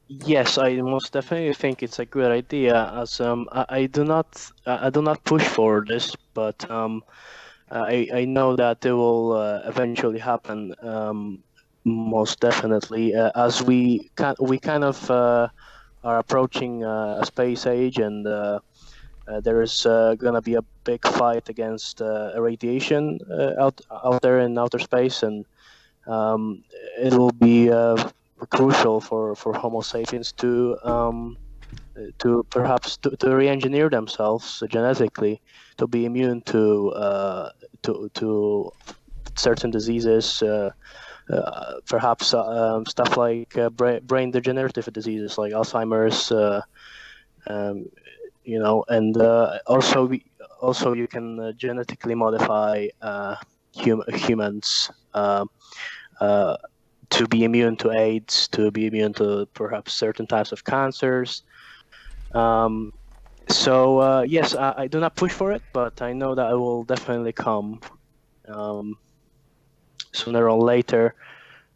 Yes, I most definitely think it's a good idea. As I do not push for this, but I know that it will eventually happen. Most definitely, as we kind of are approaching a space age, and there is gonna be a big fight against radiation out there in outer space, and it will be crucial for Homo sapiens to perhaps to re-engineer themselves genetically to be immune to certain diseases, perhaps stuff like brain degenerative diseases like Alzheimer's, and also you can genetically modify humans to be immune to AIDS, to be immune to perhaps certain types of cancers. So yes, I do not push for it, but I know that it will definitely come sooner or later.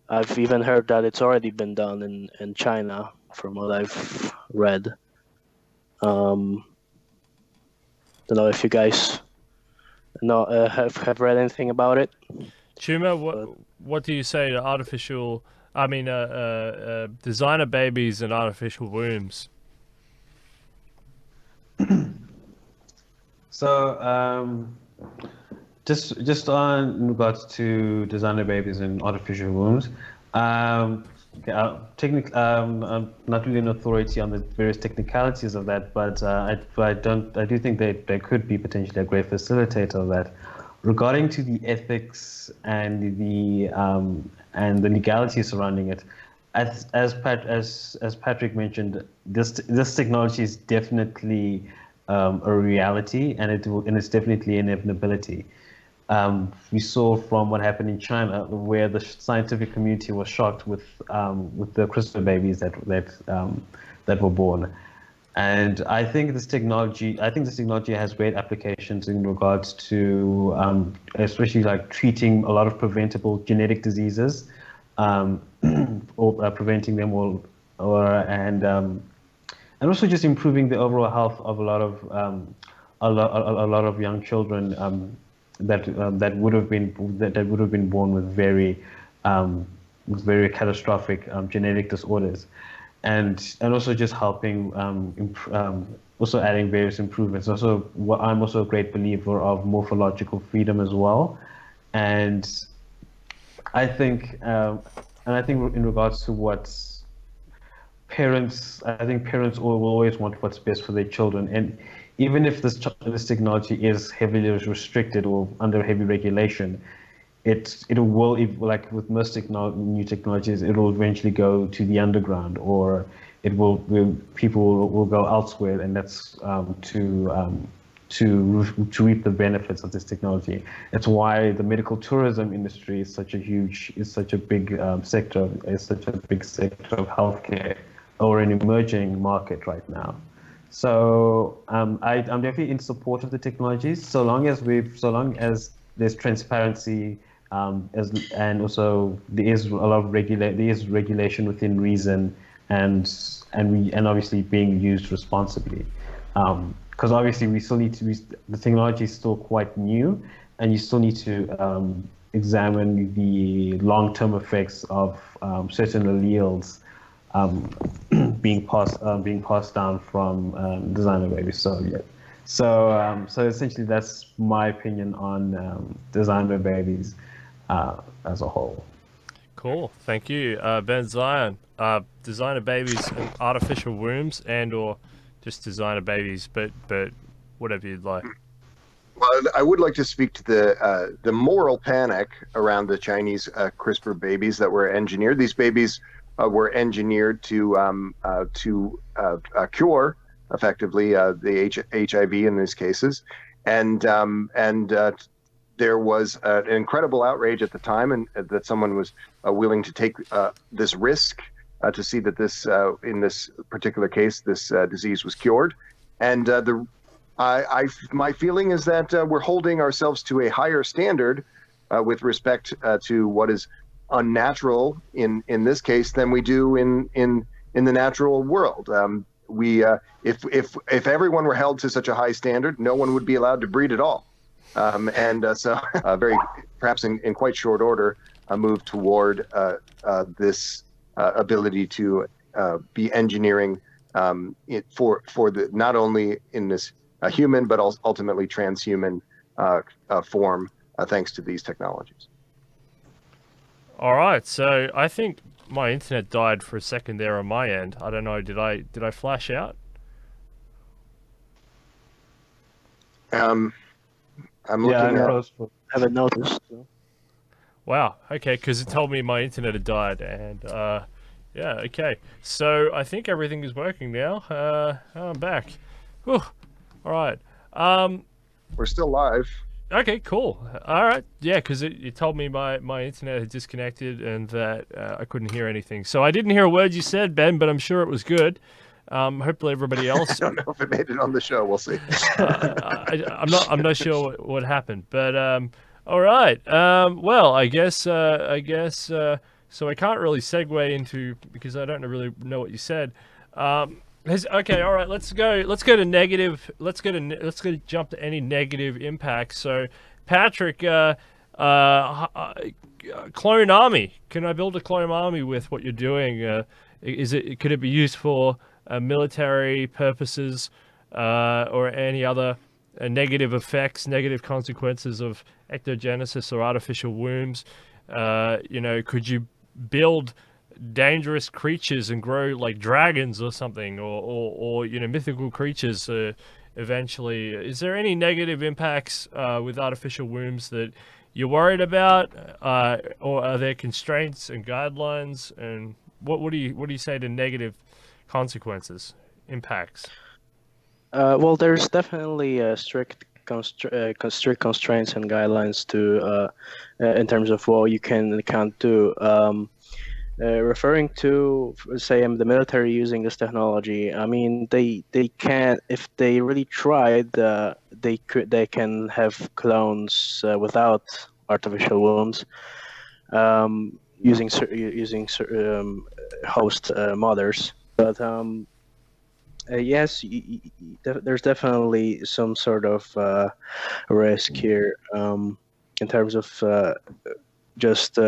I've even heard that it's already been done in China, from what I've read. Don't know if you guys have read anything about it. Chuma, what do you say to designer babies and artificial wombs? So, just on in regards to designer babies and artificial wombs, technically, I'm not really an authority on the various technicalities of that, but I do think that they could be potentially a great facilitator of that. Regarding to the ethics and the legality surrounding it, as Patrick mentioned, this technology is definitely a reality, and it's definitely an inevitability. We saw from what happened in China, where the scientific community was shocked with the CRISPR babies that were born. And I think this technology has great applications in regards to especially like treating a lot of preventable genetic diseases, or preventing them, and also just improving the overall health of a lot of young children that would have been born with very catastrophic genetic disorders. And also just helping, also adding various improvements. I'm also a great believer of morphological freedom as well, and I think in regards to what parents, I think parents will always want what's best for their children, and even if this technology is heavily restricted or under heavy regulation, it will, like with most new technologies, it will eventually go to the underground, or people will go elsewhere, and that's to to reap the benefits of this technology. It's why the medical tourism industry is such a big sector of healthcare, or an emerging market right now. So I'm definitely in support of the technologies, so long as there's transparency, and also there is regulation within reason, and obviously being used responsibly. Because obviously the technology is still quite new, and you still need to examine the long-term effects of certain alleles being passed down from designer babies. So yeah, so essentially that's my opinion on designer babies as a whole. Cool, thank you, Ben Zion. Designer babies and artificial wombs, and/or just designer babies, but whatever you'd like. Well, I would like to speak to the moral panic around the Chinese CRISPR babies that were engineered. These babies were engineered to cure effectively the HIV in these cases, and there was an incredible outrage at the time, and that someone was willing to take this risk to see that this in this particular case this disease was cured, and my feeling is that we're holding ourselves to a higher standard with respect to what is unnatural in this case than we do in the natural world. If everyone were held to such a high standard, no one would be allowed to breed at all. So very perhaps in quite short order, a move toward this ability to be engineering it for the not only in this human but also ultimately transhuman form thanks to these technologies. All right, so I think my internet died for a second there on my end. I don't know, did I flash out? I'm looking I haven't noticed. So. Wow, okay, because it told me my internet had died, and yeah, okay. So I think everything is working now. I'm back. Whew. All right. We're still live. Okay, cool. All right. Yeah, because it told me my internet had disconnected and that I couldn't hear anything. So I didn't hear a word you said, Ben, but I'm sure it was good. Hopefully everybody else. I don't know if it made it on the show. We'll see. I'm not sure what happened, but all right. Well, I guess so. I can't really segue into, because I don't really know what you said. Okay, all right. Let's go to negative. Let's jump to any negative impacts. So, Patrick, clone army. Can I build a clone army with what you're doing? Could it be used for military purposes, or any other negative effects, negative consequences of ectogenesis or artificial wombs? Could you build dangerous creatures and grow like dragons or something, or mythical creatures eventually? Is there any negative impacts with artificial wombs that you're worried about, or are there constraints and guidelines, and what do you say to negative consequences, impacts? Well, there's definitely strict constraints and guidelines to in terms of what you can and can't do. Referring to, say, the military using this technology, I mean, they can, if they really tried, they can have clones without artificial wombs, using host mothers. But yes, there's definitely some sort of risk here in terms of just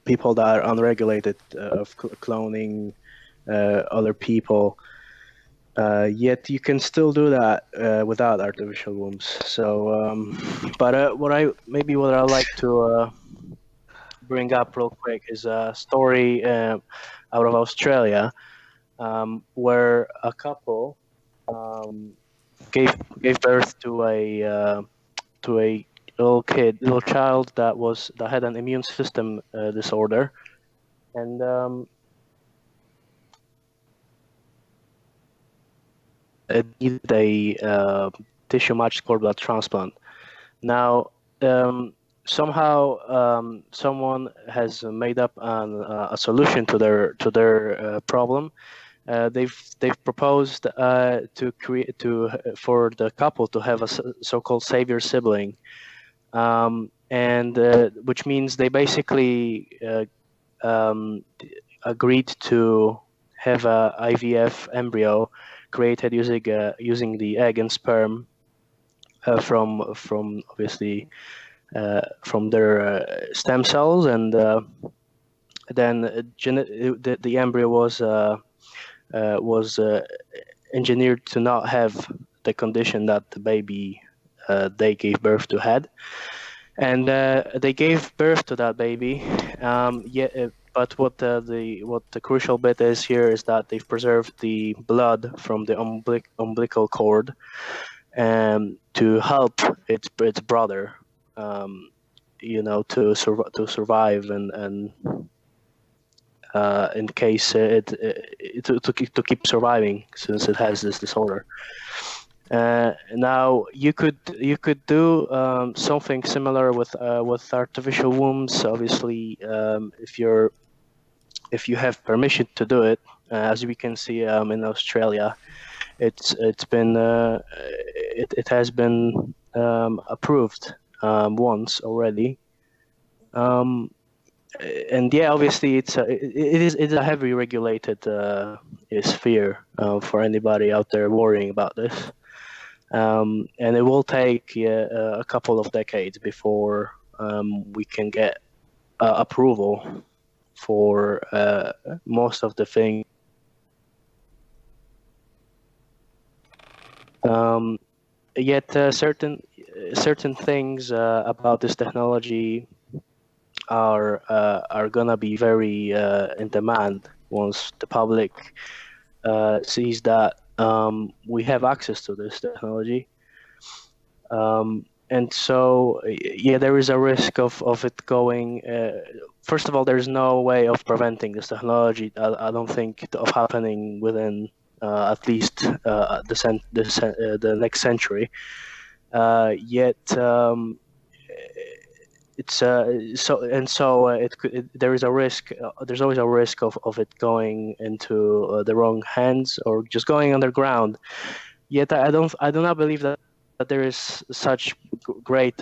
people that are unregulated of cloning other people. Yet you can still do that without artificial wombs. So, but what I like to bring up real quick is a story out of Australia, where a couple gave birth to a little child that had an immune system disorder, and it needed tissue-matched cord blood transplant. Now, somehow someone has made up a solution to their problem. They've proposed for the couple to have a so-called savior sibling, and which means they basically agreed to have a IVF embryo created using the egg and sperm from obviously from their stem cells, and then the embryo was engineered to not have the condition that the baby they gave birth to had, and they gave birth to that baby. But what the crucial bit is here is that they've preserved the blood from the umbilical cord to help its brother, to survive and in case to keep surviving, since it has this disorder. Now you could do something similar with artificial wombs. Obviously, if you have permission to do it, as we can see in Australia, it has been approved once already. And yeah, obviously it's a heavily regulated sphere for anybody out there worrying about this. And it will take a couple of decades before we can get approval for most of the things. Yet certain things about this technology are gonna be very in demand once the public sees that we have access to this technology. And so, yeah, there is a risk of it going. First of all, there's no way of preventing this technology. I don't think of happening within at least the next century. Yet it's there is a risk. There's always a risk of it going into the wrong hands or just going underground. Yet I do not believe that there is such great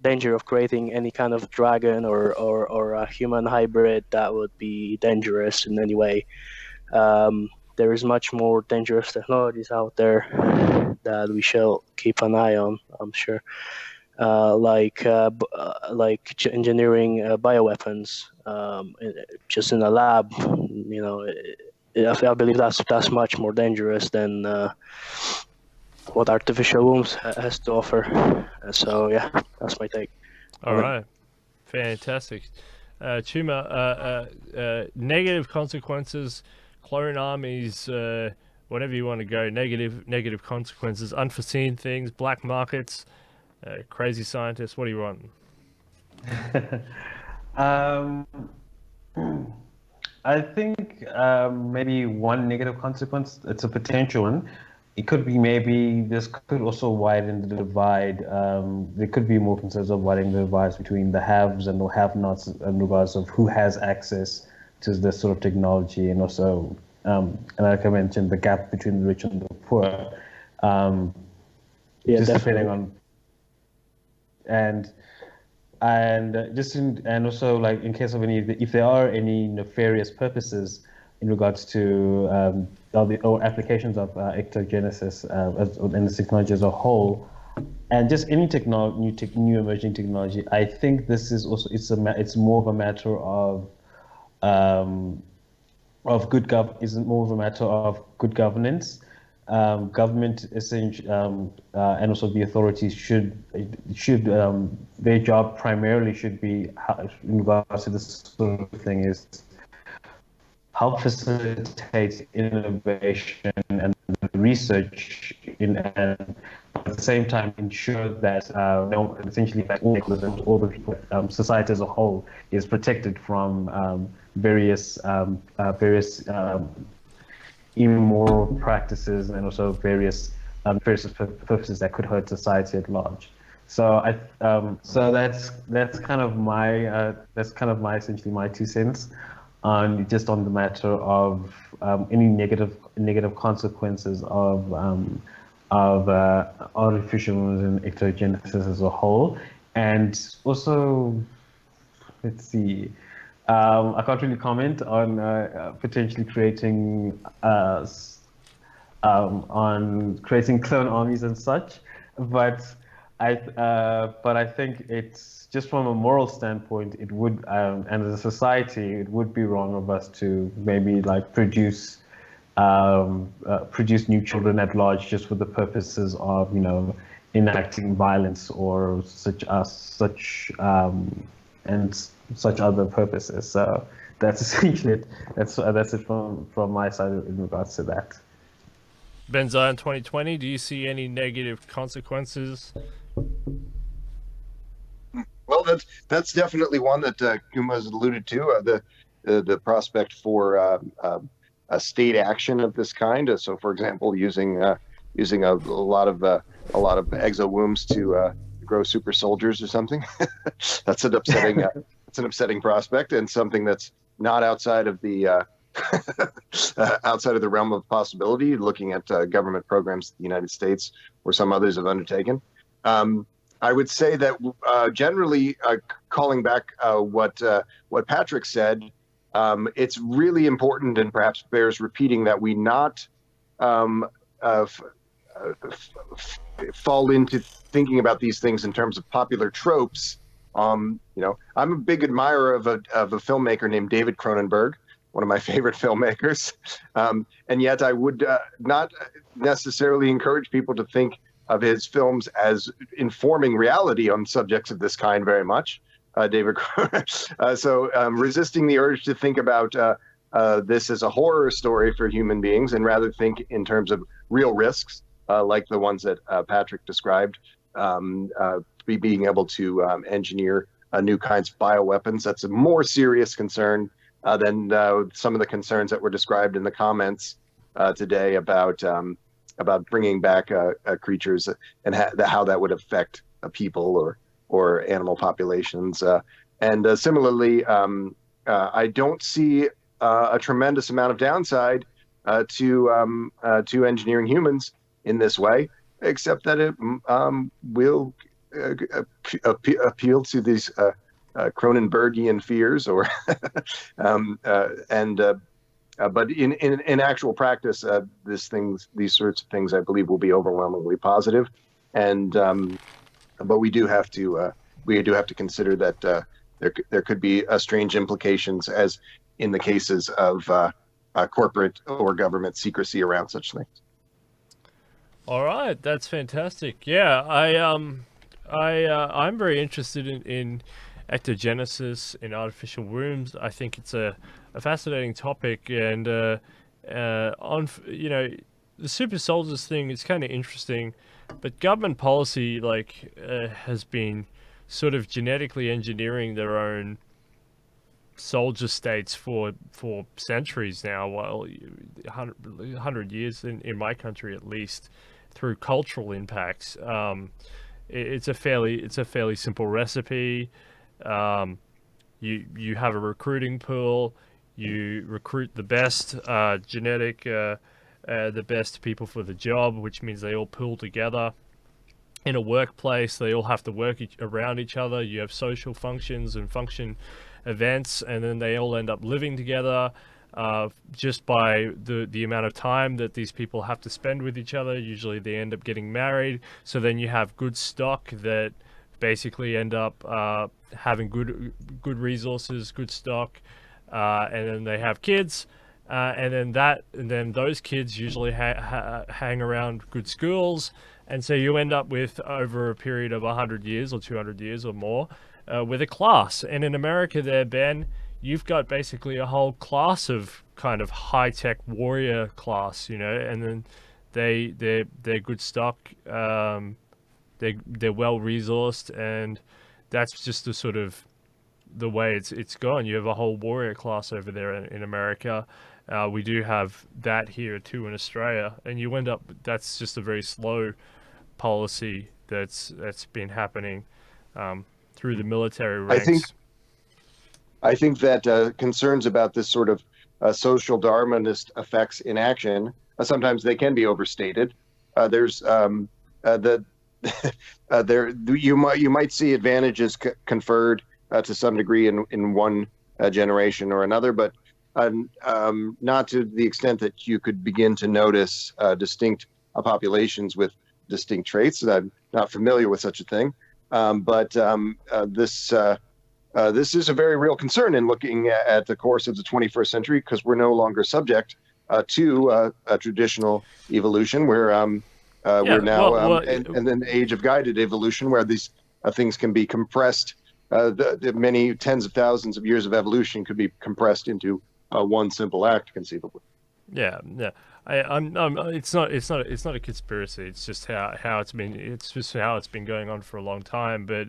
danger of creating any kind of dragon or a human hybrid that would be dangerous in any way. There is much more dangerous technologies out there that we shall keep an eye on, I'm sure, like engineering bioweapons just in a lab. I believe that's much more dangerous than what artificial wombs has to offer. So yeah, that's my take. All right, fantastic. Chuma, negative consequences, clone armies, whatever you want to go. Negative consequences, unforeseen things, black markets, crazy scientists. What do you want? I think maybe one negative consequence. It's a potential one. It could be maybe this could also widen the divide. There could be more concerns of widening the divides between the haves and the have-nots in regards of who has access to this sort of technology, and also, and like I mentioned, the gap between the rich and the poor. Yeah, just definitely. depending on, and also, like, in case of if there are any nefarious purposes in regards to or applications of ectogenesis and this technology as a whole, and just any new emerging technology, I think this is also it's more of a matter of good governance. Government essentially, and also the authorities should their job primarily should be, in regards to this sort of thing, is help facilitate innovation and research and at the same time ensure that essentially that all the people, society as a whole, is protected from various immoral practices and also various nefarious purposes that could hurt society at large. So so that's kind of my essentially my 2 cents on just on the matter of any negative consequences of artificial and ectogenesis as a whole, and also let's see. I can't really comment on potentially creating on creating clone armies and such, but I think it's just from a moral standpoint, it would and as a society, it would be wrong of us to maybe like produce produce new children at large just for the purposes of enacting violence or and such other purposes. So that's essentially it. That's it from my side in regards to that. Benzion 2020, do you see any negative consequences? Well, that's definitely one that Kuma has alluded to. The prospect for a state action of this kind. So, for example, using a lot of exowombs to grow super soldiers or something. That's an upsetting prospect, and something that's not outside of the outside of the realm of possibility. Looking at government programs the United States or some others have undertaken. I would say that generally, calling back what Patrick said, it's really important and perhaps bears repeating that we not fall into thinking about these things in terms of popular tropes. I'm a big admirer of a filmmaker named David Cronenberg, one of my favorite filmmakers, and yet I would not necessarily encourage people to think of his films as informing reality on subjects of this kind very much, David. So resisting the urge to think about this as a horror story for human beings, and rather think in terms of real risks, like the ones that Patrick described, being able to engineer new kinds of bioweapons. That's a more serious concern than some of the concerns that were described in the comments today about bringing back creatures and how that would affect people or animal populations. And similarly, I don't see a tremendous amount of downside to engineering humans in this way, except that it will appeal to these Cronenbergian fears, or but in actual practice, these sorts of things, I believe, will be overwhelmingly positive, and but we do have to consider that there could be strange implications, as in the cases of corporate or government secrecy around such things. All right, that's fantastic. Yeah, I'm very interested in ectogenesis in artificial wombs. I think it's a fascinating topic, and the super soldiers thing is kind of interesting, but government policy has been sort of genetically engineering their own soldier states for centuries now. Well, 100 years in my country at least, through cultural impacts. It's a fairly simple recipe. You have a recruiting pool. You recruit the best the best people for the job, which means they all pool together. In a workplace, they all have to work around each other. You have social functions and function events, and then they all end up living together just by the amount of time that these people have to spend with each other. Usually they end up getting married, so then you have good stock that basically end up having good resources, good stock, and then they have kids, and then those kids usually hang around good schools, and so you end up with, over a period of 100 years or 200 years or more, with a class. And in America there, Ben, you've got basically a whole class of kind of high-tech warrior class, and then they're good stock, they're well resourced, and that's just a sort of the way it's gone. You have a whole warrior class over there in America. We do have that here too in Australia, and you end up, that's just a very slow policy that's been happening through the military ranks. I think that concerns about this sort of social Darwinist effects in action, sometimes they can be overstated. There's the there you might see advantages conferred to some degree in one generation or another, but not to the extent that you could begin to notice distinct populations with distinct traits. I'm not familiar with such a thing, but this is a very real concern in looking at the course of the 21st century, because we're no longer subject to a traditional evolution. We're now in an age of guided evolution, where these things can be compressed. The many tens of thousands of years of evolution could be compressed into one simple act, conceivably. Yeah. It's not a conspiracy. It's just how it's been. It's just how it's been going on for a long time. But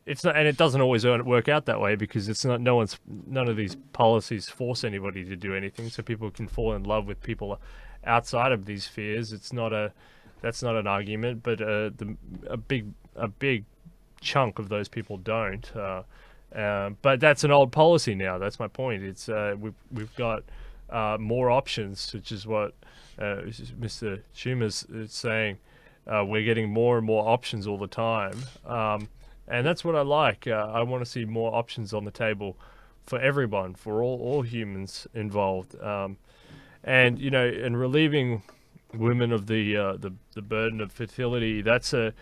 it's not, and it doesn't always work out that way, because it's not. None of these policies force anybody to do anything. So people can fall in love with people outside of these spheres. That's not an argument. But a big chunk of those people don't. But that's an old policy now. That's my point. It's we've got more options, which is what Mr. Schumer's saying. We're getting more and more options all the time, and that's what I like. I want to see more options on the table for everyone, for all humans involved, and and relieving women of the burden of fertility. That's a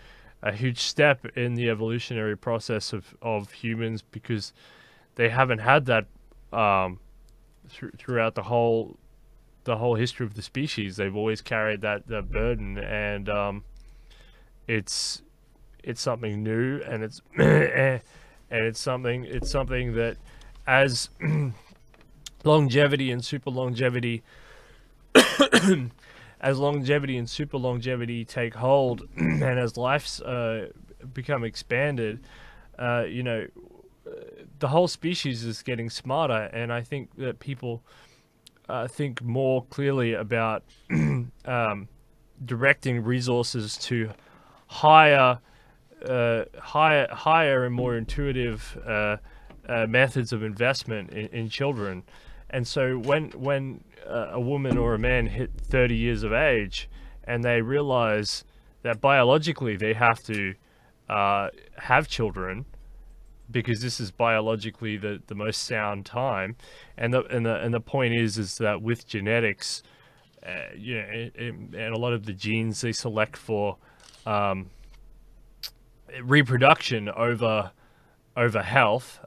huge step in the evolutionary process of humans, because they haven't had that throughout the whole history of the species. They've always carried that burden, and it's something new, and it's and it's something that, as longevity and super longevity as longevity and super longevity take hold, and as lives become expanded, the whole species is getting smarter. And I think that people think more clearly about directing resources to higher and more intuitive methods of investment in children. And so when a woman or a man hit 30 years of age, and they realize that biologically they have to have children, because this is biologically the most sound time, and the point is that with genetics, and a lot of the genes, they select for reproduction over health.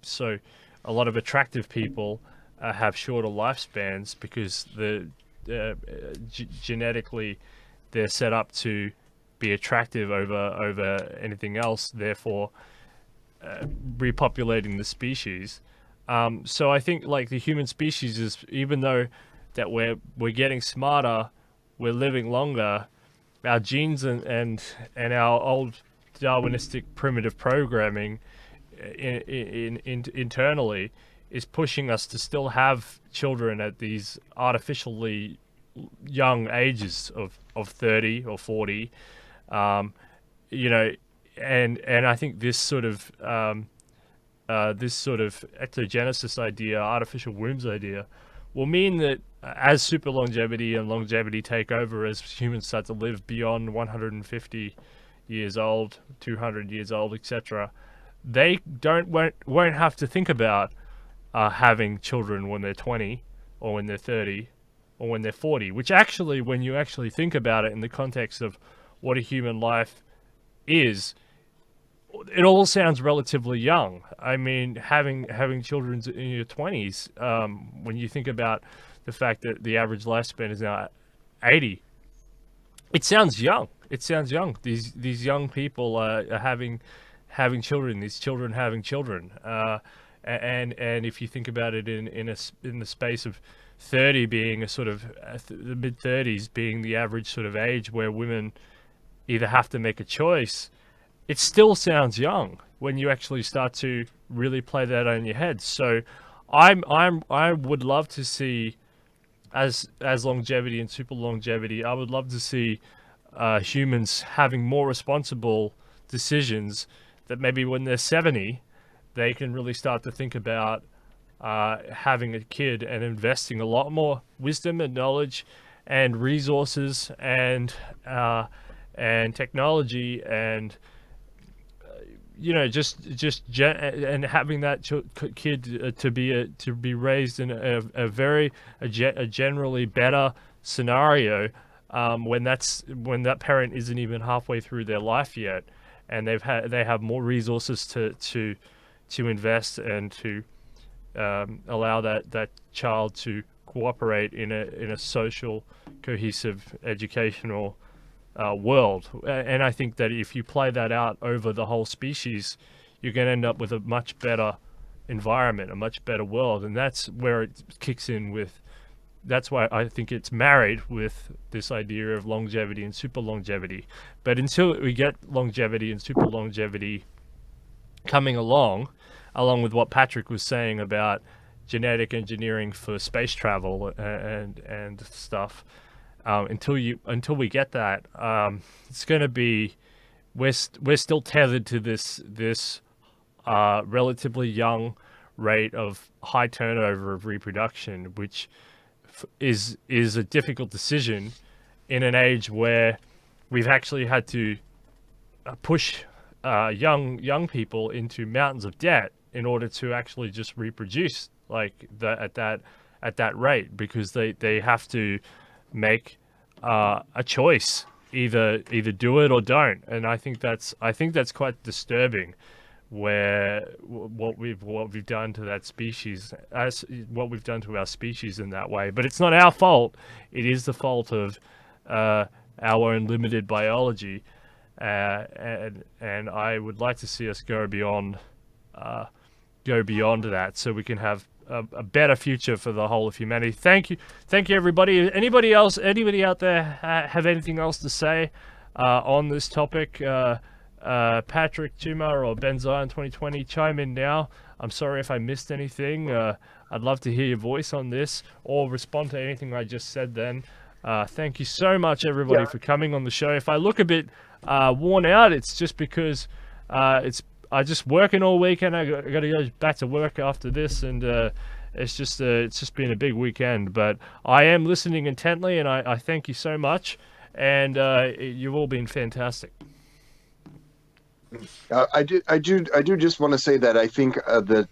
So a lot of attractive people have shorter lifespans, because genetically they're set up to be attractive over anything else, therefore repopulating the species. So I think, like, the human species is, even though that we're getting smarter, we're living longer, our genes and our old Darwinistic primitive programming internally is pushing us to still have children at these artificially young ages of 30 or 40, and I think this sort of ectogenesis idea, artificial wombs idea, will mean that as super longevity and longevity take over, as humans start to live beyond 150 years old, 200 years old, etc., they won't have to think about having children when they're 20 or when they're 30 or when they're 40, which actually, when you actually think about it in the context of what a human life is, it all sounds relatively young. I mean, having children in your 20s, when you think about the fact that the average lifespan is now 80, it sounds young. It sounds young. These young people are having children. These children having children. And if you think about it in the space of 30 being a sort of the mid 30s being the average sort of age where women either have to make a choice, it still sounds young. when you actually start to really play that on your head. So I would love to see, as longevity and super longevity, I would love to see humans having more responsible decisions, that maybe when they're 70 they can really start to think about having a kid and investing a lot more wisdom and knowledge and resources and technology and and having that kid to be raised in a generally better scenario when that parent isn't even halfway through their life yet, and they have more resources to invest and to allow that child to cooperate in a social, cohesive, educational world. And I think that if you play that out over the whole species, you're going to end up with a much better environment, a much better world. And that's where it kicks in with, that's why I think it's married with this idea of longevity and super longevity. But until we get longevity and super longevity coming along with what Patrick was saying about genetic engineering for space travel and stuff, until we get that, it's going to be, we're still tethered to this relatively young rate of high turnover of reproduction, which is a difficult decision in an age where we've actually had to push young people into mountains of debt in order to actually just reproduce like at that rate, because they have to make a choice, either do it or don't. And I think that's quite disturbing, where what we've done to that species, as what we've done to our species in that way. But it's not our fault. It is the fault of our own limited biology, and I would like to see us go beyond that, so we can have a better future for the whole of humanity. Thank you everybody. Anybody out there have anything else to say on this topic? Patrick, Tuma, or Benzion 2020, chime in now. I'm sorry if I missed anything. I'd love to hear your voice on this, or respond to anything I just said then. Thank you so much, everybody, for coming on the show. If I look a bit worn out, it's just because I just working all weekend. I got to go back to work after this, and it's just been a big weekend. But I am listening intently, and I thank you so much. And you've all been fantastic. I do just want to say that I think the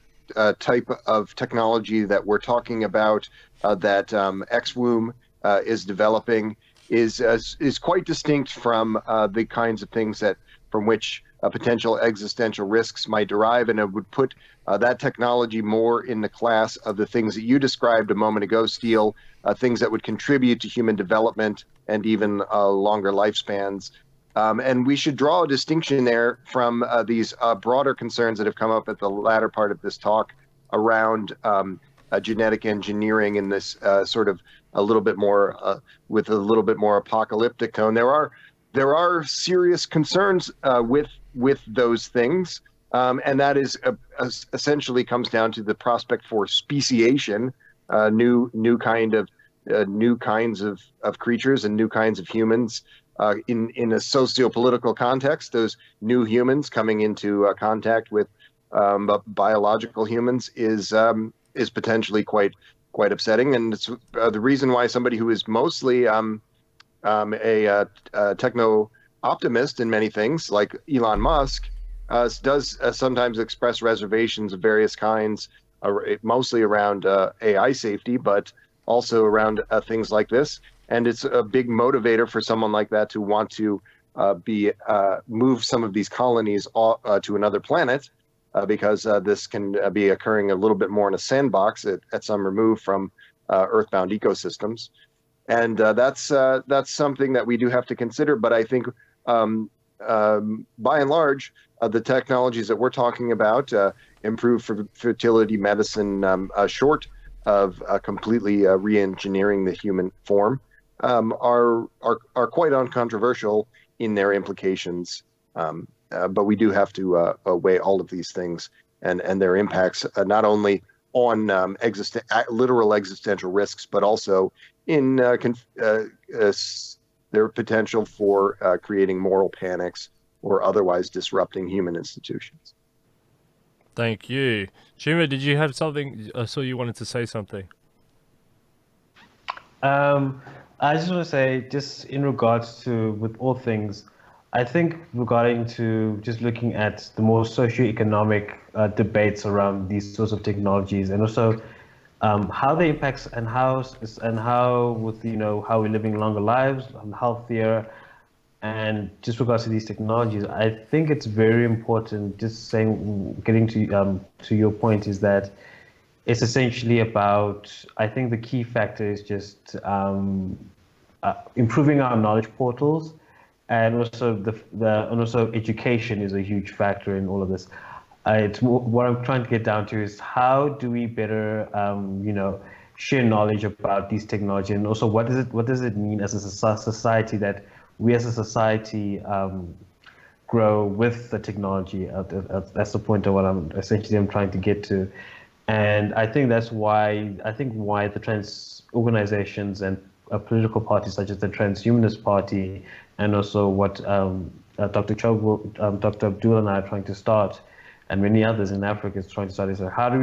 type of technology that we're talking about, that X-Womb is developing, is quite distinct from the kinds of things from which potential existential risks might derive, and it would put that technology more in the class of the things that you described a moment ago, Steele, things that would contribute to human development and even longer lifespans. And we should draw a distinction there from these broader concerns that have come up at the latter part of this talk around genetic engineering in this sort of a little bit more with a little bit more apocalyptic tone. There are serious concerns with those things, and that is essentially comes down to the prospect for speciation, new kinds of creatures and new kinds of humans. In a socio-political context, those new humans coming into contact with biological humans is potentially quite upsetting, and it's the reason why somebody who is mostly a techno optimist in many things, like Elon Musk, does sometimes express reservations of various kinds, mostly around AI safety, but also around things like this. And it's a big motivator for someone like that to want to move some of these colonies to another planet, because this can be occurring a little bit more in a sandbox at some remove from earthbound ecosystems. And that's something that we do have to consider. But I think by and large, the technologies that we're talking about, improve fertility medicine, short of completely re-engineering the human form, are quite uncontroversial in their implications. but we do have to weigh all of these things and their impacts, not only on literal existential risks, but also in their potential for creating moral panics or otherwise disrupting human institutions. Thank you. Chuma, did you have something? I saw you wanted to say something. I just want to say, just in regards to with all things, I think regarding to just looking at the more socioeconomic debates around these sorts of technologies, and also how they impacts and how with how we're living longer lives and healthier, and just regards to these technologies, I think it's very important. Just saying, getting to your point is that it's essentially about, I think the key factor is just improving our knowledge portals, and also and also education is a huge factor in all of this. It's more, what I'm trying to get down to is how do we better share knowledge about these technology, and also what does it mean as a society that we as a society grow with the technology. That's the point of what I'm trying to get to. And I think that's why the trans organizations and political parties such as the Transhumanist-Party, and also what Dr. Dr. Abdul and I are trying to start, and many others in Africa is trying to start, is how do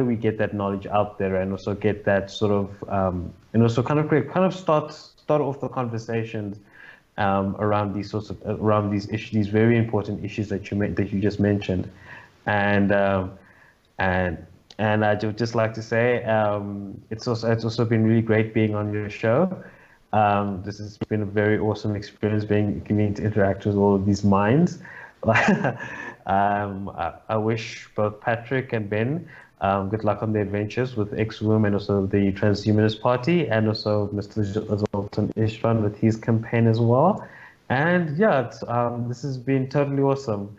we get that knowledge out there, and also get that sort of and also kind of start off the conversations around these sorts of these very important issues that you just mentioned, and I'd just like to say it's also been really great being on your show. This has been a very awesome experience getting to interact with all of these minds. I wish both Patrick and Ben good luck on their adventures with Exwomb and also the Transhumanist-Party, and also Mr. Zoltan Ishvan with his campaign as well. And yeah, this has been totally awesome.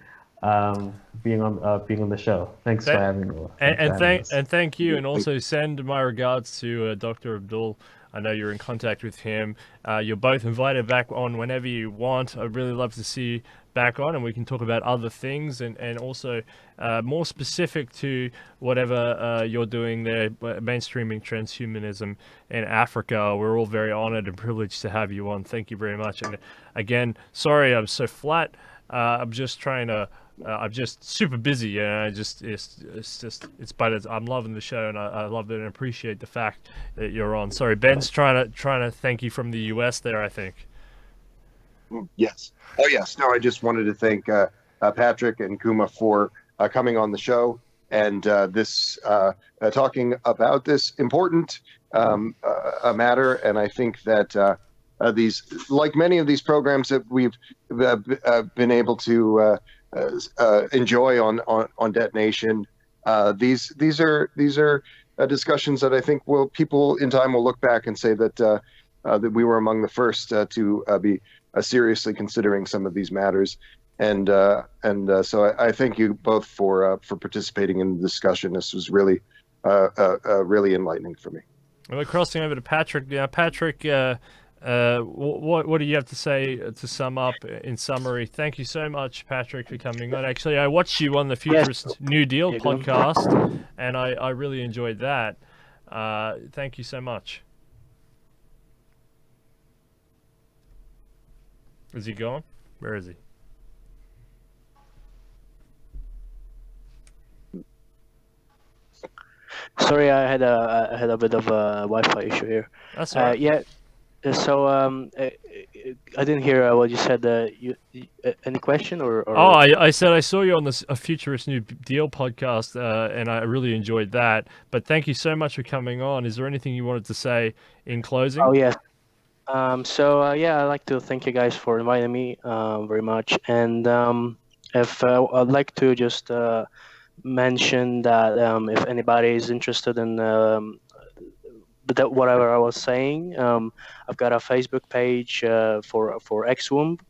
Being on the show. Thanks for having me. And thank you, and also send my regards to Dr. Abdul. I know you're in contact with him. You're both invited back on whenever you want. I'd really love to see you back on, and we can talk about other things, and also more specific to whatever you're doing there, mainstreaming transhumanism in Africa. We're all very honored and privileged to have you on. Thank you very much. And again, sorry I'm so flat. I'm just trying to. I'm just super busy, and but I'm loving the show, and I love it and appreciate the fact that you're on. Sorry, Ben's trying to thank you from the US there, I think. Yes. Oh, yes. No, I just wanted to thank Patrick and Kuma for coming on the show and talking about this important matter. And I think that these, like many of these programs that we've been able to enjoy on Detonation, these are discussions that I think people in time will look back and say that that we were among the first to be seriously considering some of these matters, and so I thank you both for participating in the discussion. This was really really enlightening for me. We're crossing over to Patrick now. Patrick, what do you have to say to sum up in summary? Thank you so much, Patrick, for coming on. Actually, I watched you on the Futurist New Deal podcast, and I really enjoyed that. Thank you so much. Is he gone? Where is he? Sorry, I had a bit of a Wi-Fi issue here. That's all right. Yeah. So I didn't hear what you said. Any question or? Oh, I said I saw you on a Futurist New Deal podcast, and I really enjoyed that. But thank you so much for coming on. Is there anything you wanted to say in closing? Oh, yes. Yeah, I'd like to thank you guys for inviting me very much. And if I'd like to just mention that if anybody is interested in whatever I was saying, I've got a Facebook page for Exwomb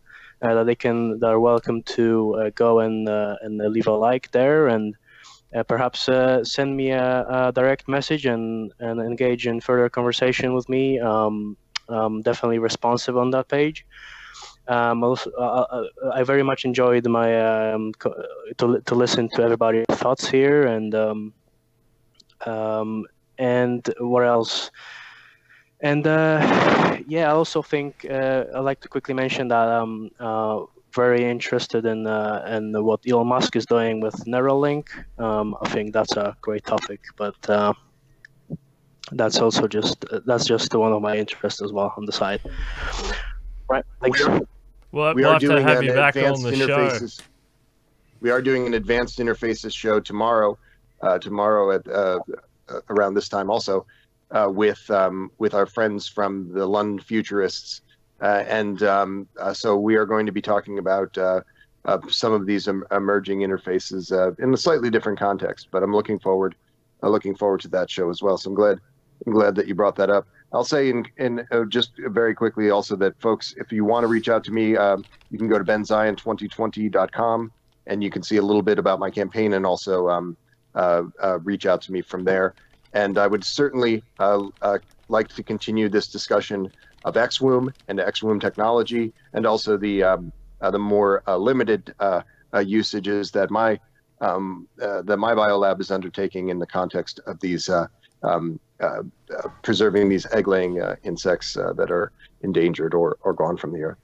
that they're welcome to go and leave a like there, and perhaps send me a direct message and engage in further conversation with me. Definitely responsive on that page. Also, I very much enjoyed my to listen to everybody's thoughts here, and what else? And yeah, I also think I'd like to quickly mention that I'm very interested in what Elon Musk is doing with Neuralink. I think that's a great topic, but that's also just one of my interests as well on the side. Right. Thanks. We'll We we'll are have to doing have an you back on advanced the show. interfaces. We are doing an advanced interfaces show tomorrow. Tomorrow at around this time also, with our friends from the London Futurists, so we are going to be talking about some of these emerging interfaces in a slightly different context. But I'm looking forward to that show as well. So I'm glad that you brought that up. I'll say in just very quickly also that folks, if you want to reach out to me, you can go to benzion2020.com and you can see a little bit about my campaign and also reach out to me from there. And I would certainly like to continue this discussion of XWomb and XWomb technology, and also the more limited usages that my biolab is undertaking in the context of these preserving these egg-laying insects that are endangered or gone from the earth.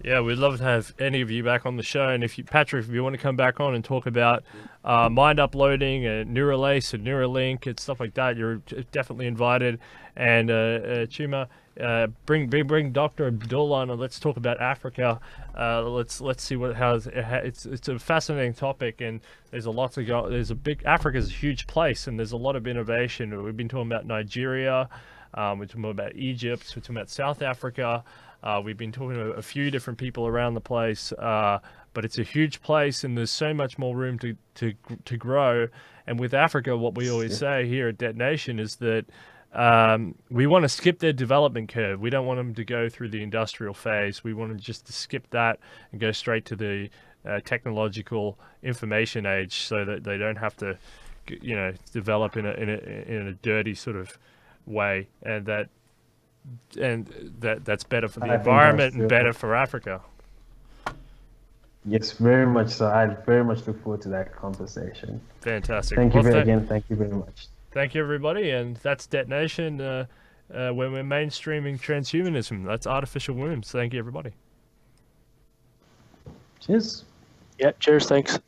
Yeah, we'd love to have any of you back on the show. And if you, Patrick, if you want to come back on and talk about mind uploading and Neuralace and Neuralink and stuff like that, you're definitely invited. And Chuma, bring Dr. Abdullah on and let's talk about Africa. Let's see it's a fascinating topic, and there's a lot to go. Africa's a huge place, and there's a lot of innovation. We've been talking about Nigeria. We're talking about Egypt. We're talking about South Africa. We've been talking to a few different people around the place, but it's a huge place, and there's so much more room to grow. And with Africa, what we always say here at Detonation is that we want to skip their development curve. We don't want them to go through the industrial phase. We want them just to skip that and go straight to the technological information age, so that they don't have to, develop in a dirty sort of way, and that's better for the environment and better for Africa. Yes, very much so. I very much look forward to that conversation. Fantastic. Thank you again. Thank you very much. Thank you, everybody, and that's Detonation, when we're mainstreaming transhumanism. That's artificial wombs. Thank you, everybody. Cheers. Yeah. Cheers. Thanks.